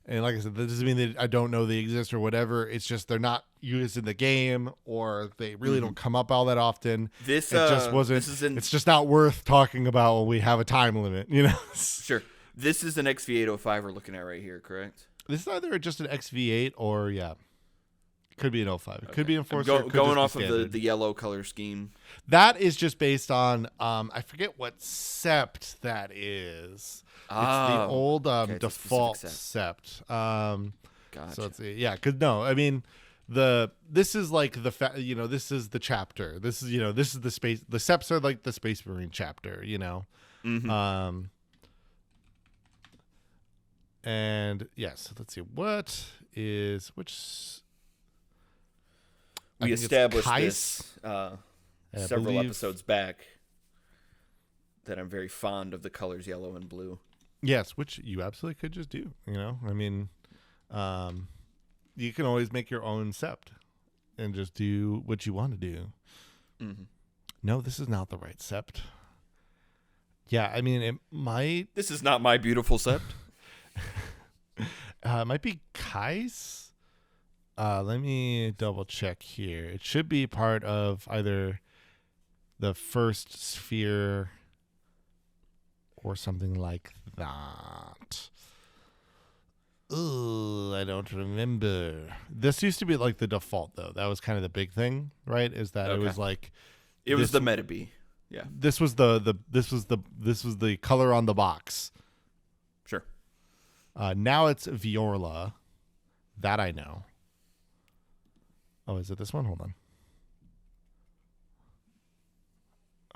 [SPEAKER 1] and like I said, that doesn't mean that I don't know they exist or whatever. It's just they're not used in the game, or they really don't come up all that often.
[SPEAKER 2] This
[SPEAKER 1] just wasn't. It's just not worth talking about when we have a time limit,
[SPEAKER 2] Sure. This is an XV805 we're looking at right here, correct?
[SPEAKER 1] This is either just an XV8 or could be an 05. It could be
[SPEAKER 2] Enforcer.
[SPEAKER 1] Enforcer.
[SPEAKER 2] Going off of the yellow color scheme.
[SPEAKER 1] That is just based on I forget what sept that is. It's the old default sept.
[SPEAKER 2] Gotcha.
[SPEAKER 1] So let's see. Yeah, because no, I mean this is like this is the chapter. This is this is the space. The septs are like the Space Marine chapter.
[SPEAKER 2] Mm-hmm.
[SPEAKER 1] And yes, let's see
[SPEAKER 2] we established this several episodes back that I'm very fond of the colors yellow and blue.
[SPEAKER 1] Yes, which you absolutely could just do. I mean, you can always make your own sept and just do what you want to do.
[SPEAKER 2] Mm-hmm.
[SPEAKER 1] No, this is not the right sept. Yeah, I mean, it might.
[SPEAKER 2] This is not my beautiful sept.
[SPEAKER 1] It might be Kais. Let me double check here. It should be part of either the first sphere or something like that. Ooh, I don't remember. This used to be like the default, though. That was kind of the big thing, right? Is that It was like
[SPEAKER 2] it was the meta B. Yeah.
[SPEAKER 1] This was the color on the box.
[SPEAKER 2] Sure.
[SPEAKER 1] Now it's Viorla. That I know. Oh, is it this one? Hold on.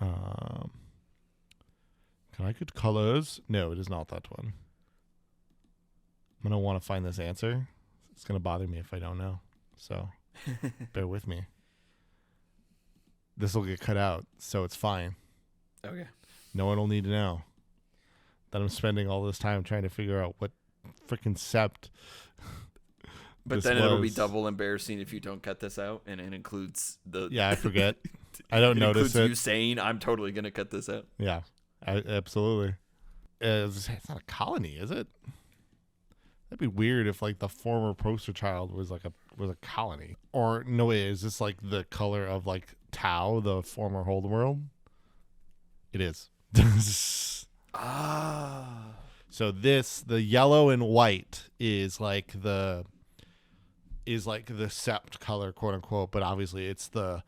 [SPEAKER 1] Um, can I get colors? No, it is not that one. I'm going to want to find this answer. It's going to bother me if I don't know. So bear with me. This will get cut out, so it's fine.
[SPEAKER 2] Okay.
[SPEAKER 1] No one will need to know that I'm spending all this time trying to figure out what freaking sept.
[SPEAKER 2] But then it'll be double embarrassing if you don't cut this out, and it includes the.
[SPEAKER 1] Yeah, I forget. I don't notice it.
[SPEAKER 2] You saying I'm totally gonna cut this out.
[SPEAKER 1] Yeah, absolutely. It's not a colony, is it? That'd be weird if like the former poster child was a colony. Or no way, is this like the color of like T'au, the former homeworld? It is. So the yellow and white is like the sept color, quote unquote, but obviously it's the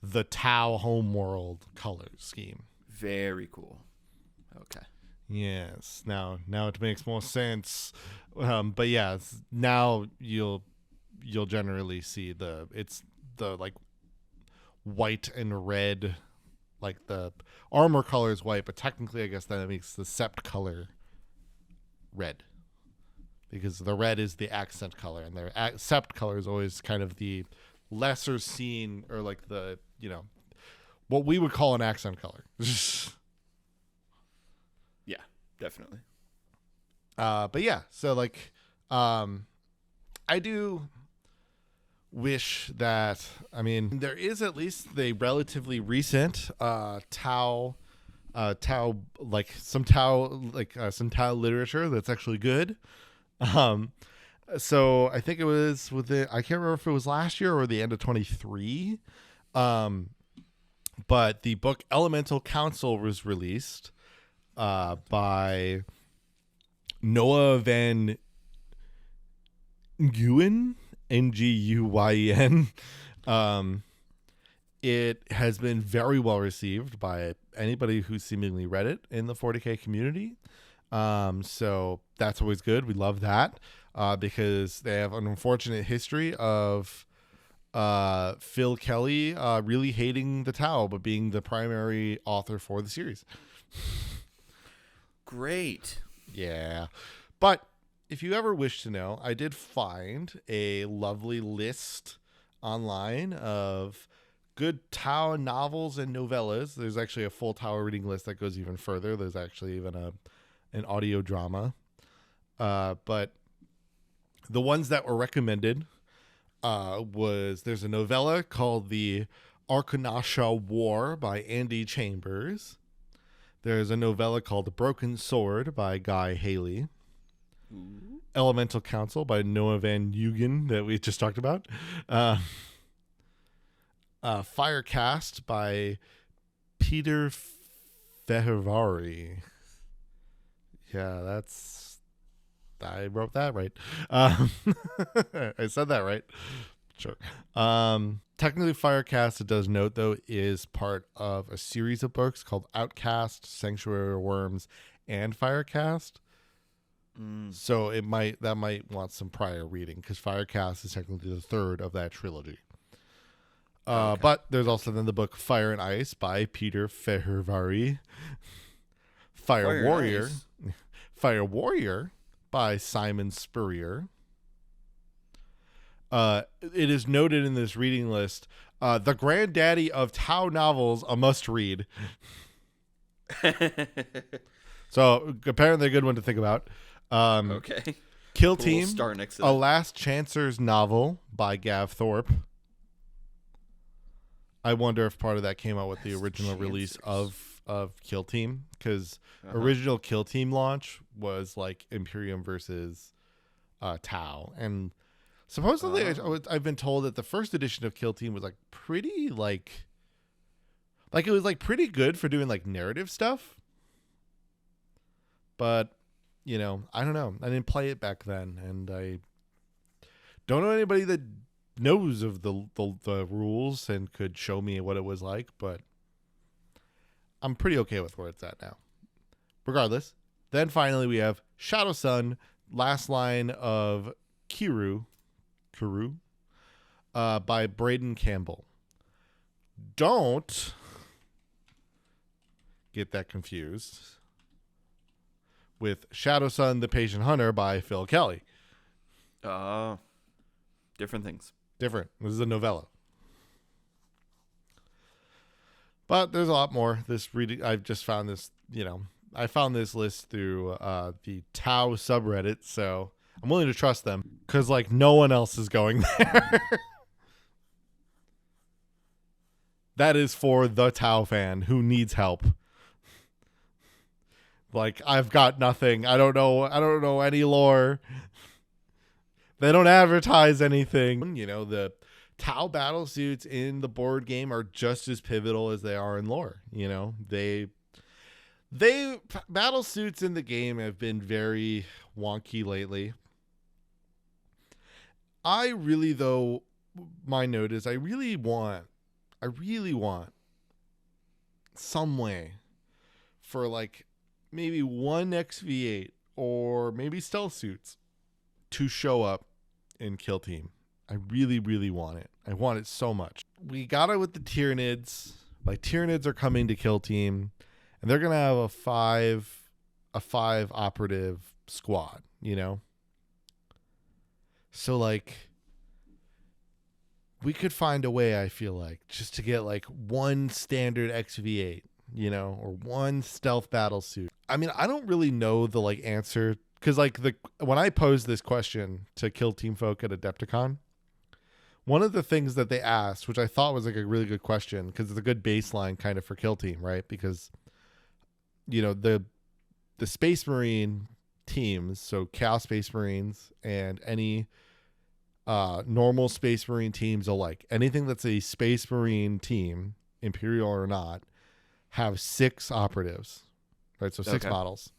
[SPEAKER 1] T'au homeworld color scheme.
[SPEAKER 2] Very cool. Okay.
[SPEAKER 1] Yes. Now it makes more sense. But yeah, now you'll generally see it's the like white and red, like the armor color is white, but technically I guess that makes the sept color red, because the red is the accent color, and their sept color is always kind of the lesser seen, or like the, what we would call an accent color.
[SPEAKER 2] Yeah, definitely.
[SPEAKER 1] But yeah, so like, I do wish that, there is at least the relatively recent T'au, some T'au literature that's actually good. So I think it was I can't remember if it was last year or the end of 23. But the book Elemental Council was released by Noah Van Nguyen, Nguyen. It has been very well received by anybody who's seemingly read it in the 40k community. So that's always good. We love that because they have an unfortunate history of Phil Kelly really hating the T'au, but being the primary author for the series.
[SPEAKER 2] Great.
[SPEAKER 1] Yeah. But if you ever wish to know, I did find a lovely list online of good T'au novels and novellas. There's actually a full T'au reading list that goes even further. There's actually even an audio drama. But the ones that were recommended there's a novella called The Arkanasha War by Andy Chambers. There's a novella called The Broken Sword by Guy Haley. Ooh. Elemental Council by Noah Van Nguyen that we just talked about. Firecast by Peter Fehervari. Yeah, I wrote that right. I said that right. Sure. Technically, Firecast, it does note, though, is part of a series of books called Outcast, Sanctuary of Worms, and Firecast. So that might want some prior reading, because Firecast is technically the third of that trilogy. Okay. But there's also then the book Fire and Ice by Peter Fehervari. Fire Warrior by Simon Spurrier. It is noted in this reading list, the granddaddy of T'au novels, a must-read. So apparently a good one to think about.
[SPEAKER 2] Okay.
[SPEAKER 1] Kill Team,
[SPEAKER 2] star next to
[SPEAKER 1] A Last Chancer's novel by Gav Thorpe. I wonder if part of that came out with the original release of Kill Team, because original Kill Team launch was like Imperium versus T'au, and supposedly I've been told that the first edition of Kill Team was like pretty like it was like pretty good for doing like narrative stuff, but I don't know. I didn't play it back then, and I don't know anybody that knows of the rules and could show me what it was like, but I'm pretty okay with where it's at now. Regardless, then finally we have Shadow Sun, Last Line of Kuru, by Braden Campbell. Don't get that confused with Shadow Sun, the Patient Hunter by Phil Kelly.
[SPEAKER 2] Different things.
[SPEAKER 1] Different. This is a novella. But there's a lot more. I've just found this, I found this list through the T'au subreddit, so I'm willing to trust them because, like, no one else is going there. That is for the T'au fan who needs help. Like, I've got nothing. I don't know any lore. They don't advertise anything. The T'au Battlesuits in the board game are just as pivotal as they are in lore. They Battlesuits in the game have been very wonky lately. I really want some way for, like, maybe one XV8 or maybe stealth suits to show up in Kill Team. I really, really want it. I want it so much. We got it with the Tyranids. Like, Tyranids are coming to Kill Team, and they're gonna have a five operative squad. So, like, we could find a way, I feel like, just to get, like, one standard XV8, or one stealth battle suit. I mean, I don't really know the, like, answer, because, like, when I posed this question to Kill Team folk at Adepticon, one of the things that they asked, which I thought was, like, a really good question, because it's a good baseline kind of for Kill Team, right? Because, the Space Marine teams, so Chaos Space Marines and any normal Space Marine teams alike, anything that's a Space Marine team, Imperial or not, have 6 operatives, right? So 6 models.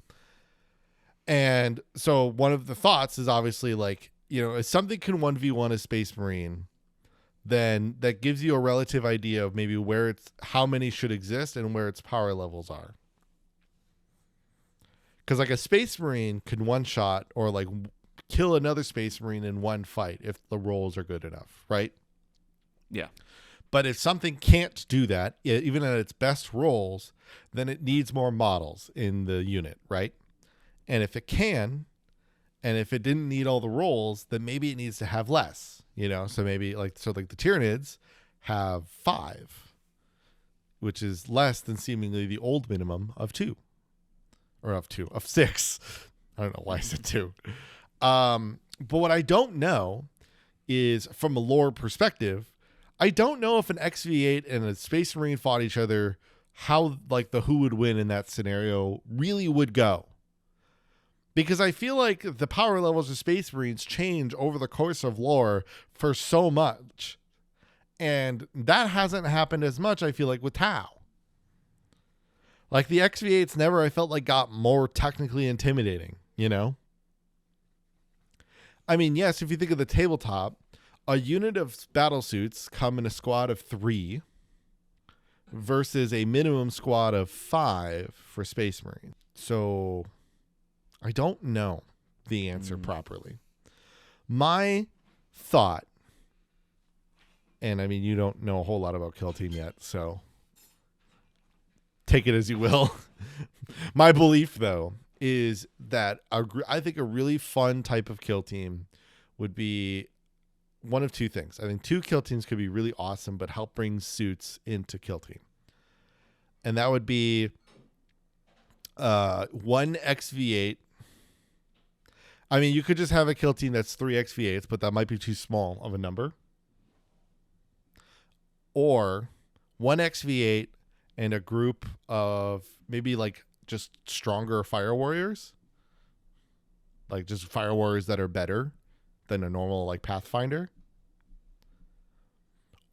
[SPEAKER 1] And so one of the thoughts is obviously, like, if something can 1v1 a Space Marine, then that gives you a relative idea of maybe how many should exist and where its power levels are. Because, like, a Space Marine can one-shot or, like, kill another Space Marine in one fight if the rolls are good enough, right?
[SPEAKER 2] Yeah.
[SPEAKER 1] But if something can't do that, even at its best rolls, then it needs more models in the unit, right? And if it can, and if it didn't need all the rolls, then maybe it needs to have less, So maybe, like the Tyranids have 5, which is less than seemingly the old minimum of 2. Or of 6. I don't know why I said 2. But what I don't know is, from a lore perspective, I don't know if an XV8 and a Space Marine fought each other, how, like, the who would win in that scenario really would go. Because I feel like the power levels of Space Marines change over the course of lore for so much. And that hasn't happened as much, I feel like, with T'au. Like, the XV8s never, I felt like, got more technically intimidating, I mean, yes, if you think of the tabletop, a unit of battlesuits come in a squad of 3 versus a minimum squad of 5 for Space Marine. So I don't know the answer properly. My thought, and I mean, you don't know a whole lot about Kill Team yet, so take it as you will. My belief, though, is that I think a really fun type of Kill Team would be one of 2 things. I think 2 Kill Teams could be really awesome, but help bring suits into Kill Team. And that would be one XV8. I mean, you could just have a Kill Team that's 3 XV8s, but that might be too small of a number. Or one XV8 and a group of maybe, like, just stronger Fire Warriors. Like, just Fire Warriors that are better than a normal, like, Pathfinder.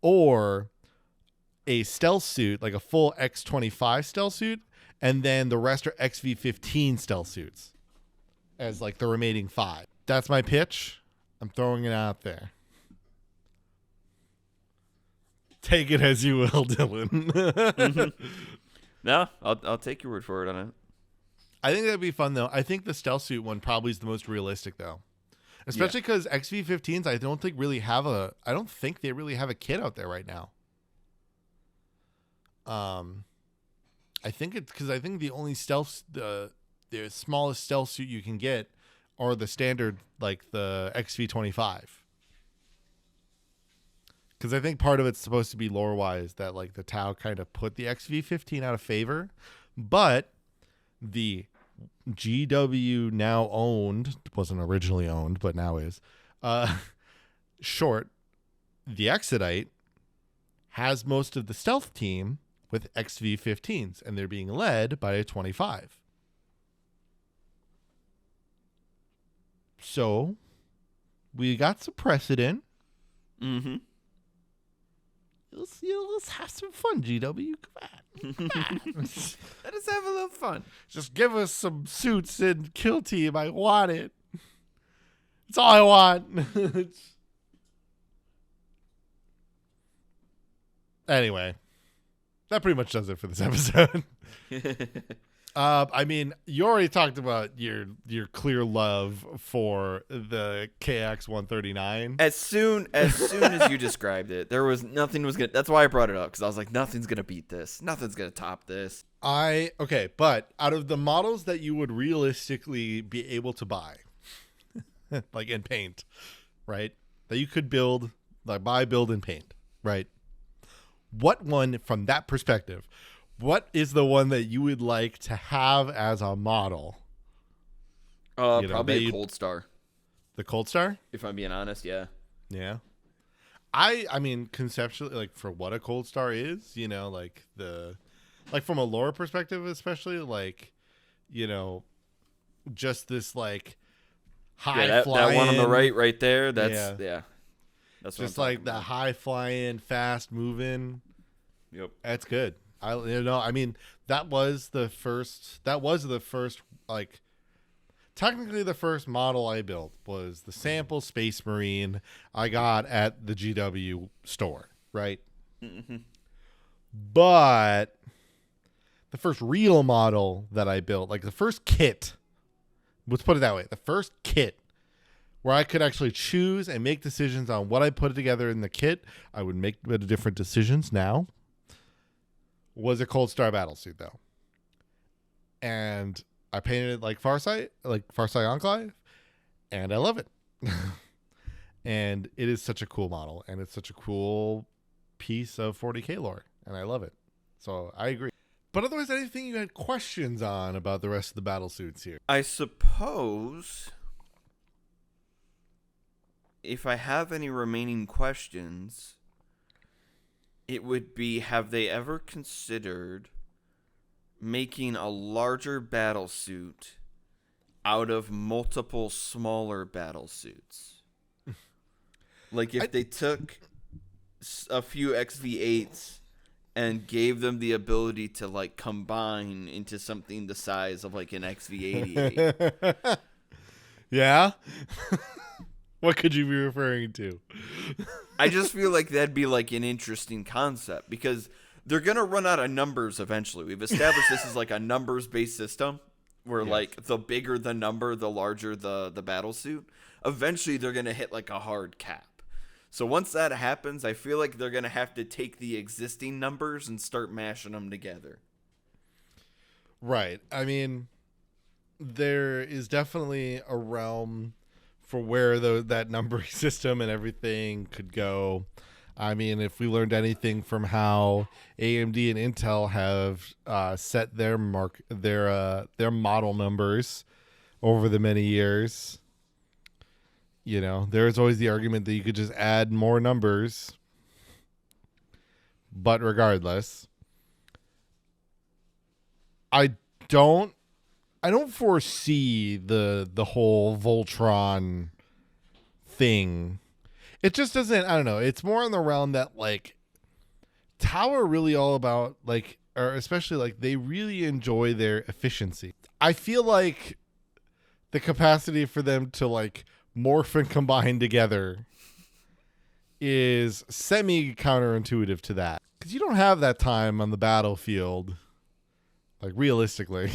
[SPEAKER 1] Or a stealth suit, like a full X25 stealth suit, and then the rest are XV15 stealth suits as, like, the remaining 5. That's my pitch. I'm throwing it out there. Take it as you will, Dylan.
[SPEAKER 2] No, I'll take your word for it on it.
[SPEAKER 1] I think that'd be fun, though. I think the stealth suit one probably is the most realistic, though. Especially because XV15s, I don't think they really have a kit out there right now. I think it's because I think the only stealth, the smallest stealth suit you can get are the standard, like the XV-25. Because I think part of it's supposed to be lore-wise that like the T'au kind of put the XV-15 out of favor, but the GW now owned, wasn't originally owned, but now is, short, the Exodite has most of the stealth team with XV-15s, and they're being led by a 25. So we got some precedent.
[SPEAKER 2] Mm-hmm.
[SPEAKER 1] Let's have some fun, GW. Come on.
[SPEAKER 2] Let us have a little fun.
[SPEAKER 1] Just give us some suits and kill team. I want it. That's all I want. Anyway, that pretty much does it for this episode. I mean, you already talked about your clear love for the KX-139.
[SPEAKER 2] As soon as you described it, nothing was gonna. That's why I brought it up, because I was like, nothing's gonna beat this. Nothing's gonna top this.
[SPEAKER 1] Okay, but out of the models that you would realistically be able to buy, like in paint, right? That you could build, like buy, build, and paint, right? What one, from that perspective, what is the one that you would like to have as a model?
[SPEAKER 2] Probably a Cold Star.
[SPEAKER 1] The Cold Star?
[SPEAKER 2] If I'm being honest, yeah.
[SPEAKER 1] Yeah. I mean, conceptually, like for what a Cold Star is, like from a lore perspective, especially, like, just this like high flying.
[SPEAKER 2] That one on the right there. That's That's
[SPEAKER 1] just like the high flying, fast moving.
[SPEAKER 2] Yep,
[SPEAKER 1] that's good. I mean, that was the first, like, technically the first model I built was the sample Space Marine I got at the GW store, right?
[SPEAKER 2] Mm-hmm.
[SPEAKER 1] But the first real model that I built, like the first kit, let's put it that way, the first kit where I could actually choose and make decisions on what I put together in the kit, I would make different decisions now, was a Cold Star Battlesuit, though. And I painted it like Farsight Enclave, and I love it. And it is such a cool model, and it's such a cool piece of 40k lore, and I love it. So I agree. But otherwise, anything you had questions on about the rest of the battlesuits here?
[SPEAKER 2] I suppose if I have any remaining questions, it would be, have they ever considered making a larger battlesuit out of multiple smaller battlesuits? Like if they took a few XV8s and gave them the ability to like combine into something the size of like an XV88.
[SPEAKER 1] Yeah? What could you be referring to?
[SPEAKER 2] I just feel like that'd be like an interesting concept, because they're going to run out of numbers eventually. We've established this is like a numbers-based system where like the bigger the number, the larger the battlesuit. Eventually they're going to hit like a hard cap. So once that happens, I feel like they're going to have to take the existing numbers and start mashing them together.
[SPEAKER 1] Right. I mean, there is definitely a realm for where that numbering system and everything could go. I mean, if we learned anything from how AMD and Intel have set their model numbers over the many years, there's always the argument that you could just add more numbers. But regardless, I don't foresee the whole Voltron thing. It just doesn't, I don't know. It's more in the realm that like T'au are really all about like, or especially like they really enjoy their efficiency. I feel like the capacity for them to like morph and combine together is semi counterintuitive to that, because you don't have that time on the battlefield, like realistically.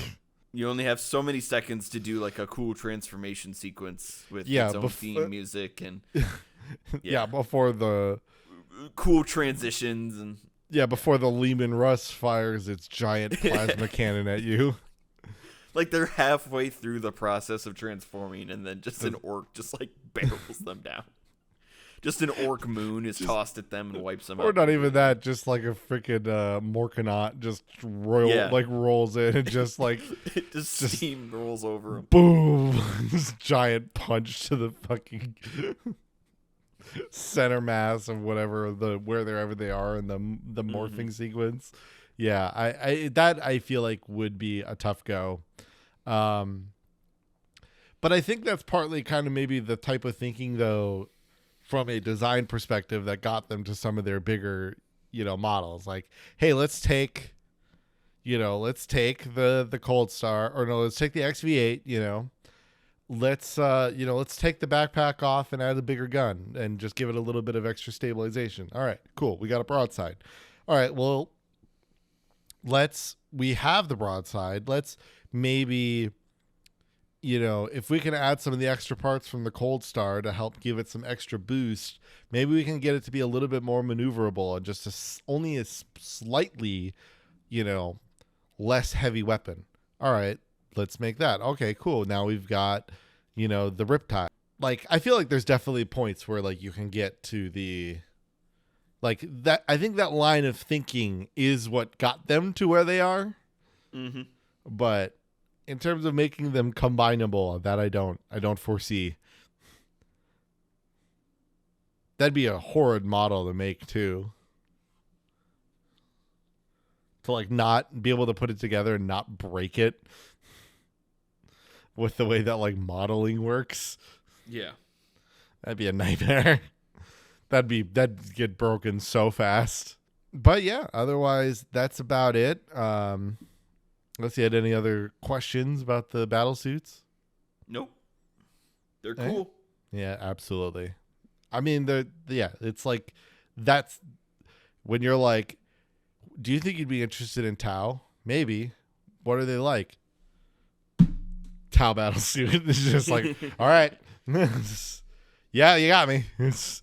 [SPEAKER 2] You only have so many seconds to do like a cool transformation sequence with its own theme music and
[SPEAKER 1] before the
[SPEAKER 2] cool transitions. And
[SPEAKER 1] Yeah, before the Lehman Russ fires its giant plasma cannon at you.
[SPEAKER 2] Like they're halfway through the process of transforming, and then just an orc just like barrels them down. Just an orc moon is tossed at them and wipes them out.
[SPEAKER 1] Or not even that, just like a freaking Morkanaut just rolls in and just like
[SPEAKER 2] it just steam rolls over him.
[SPEAKER 1] Boom! This giant punch to the fucking center mass of wherever they are in the morphing sequence. Yeah, I feel like would be a tough go. But I think that's partly kind of maybe the type of thinking though, from a design perspective, that got them to some of their bigger, models. Like, hey, let's take the Cold Star, or no, let's take the XV8, let's take the backpack off and add a bigger gun and just give it a little bit of extra stabilization. All right, cool. We got a broadside. All right, well, we have the broadside. Let's maybe, if we can add some of the extra parts from the Cold Star to help give it some extra boost, maybe we can get it to be a little bit more maneuverable and just only a slightly, less heavy weapon. All right, let's make that. Okay, cool. Now we've got, the Riptide. Like, I feel like there's definitely points where like you can get to the, like that. I think that line of thinking is what got them to where they are. Mm-hmm. But in terms of making them combinable, that I don't foresee. That'd be a horrid model to make too. To like not be able to put it together and not break it with the way that like modeling works.
[SPEAKER 2] Yeah.
[SPEAKER 1] That'd be a nightmare. That'd get broken so fast. But yeah, otherwise that's about it. Unless you had any other questions about the battle suits.
[SPEAKER 2] Nope. They're cool.
[SPEAKER 1] Yeah, absolutely. I mean, it's like, that's when you're like, do you think you'd be interested in T'au? Maybe. What are they like? T'au Battlesuit. It's just like, all right. Yeah, you got me. It's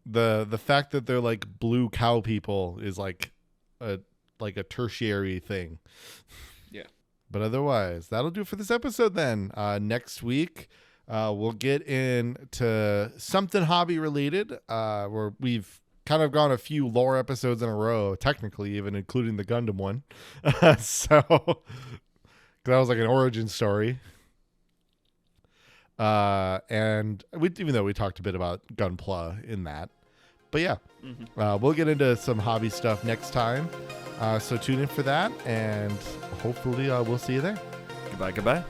[SPEAKER 1] the fact that they're like blue cow people is like a tertiary thing.
[SPEAKER 2] Yeah.
[SPEAKER 1] But otherwise, that'll do it for this episode then. Next week, we'll get into something hobby related, where we've kind of gone a few lore episodes in a row, technically, even including the Gundam one. So that was like an origin story. And even though we talked a bit about Gunpla in that. But yeah, we'll get into some hobby stuff next time. So tune in for that, and hopefully we'll see you there.
[SPEAKER 2] Goodbye.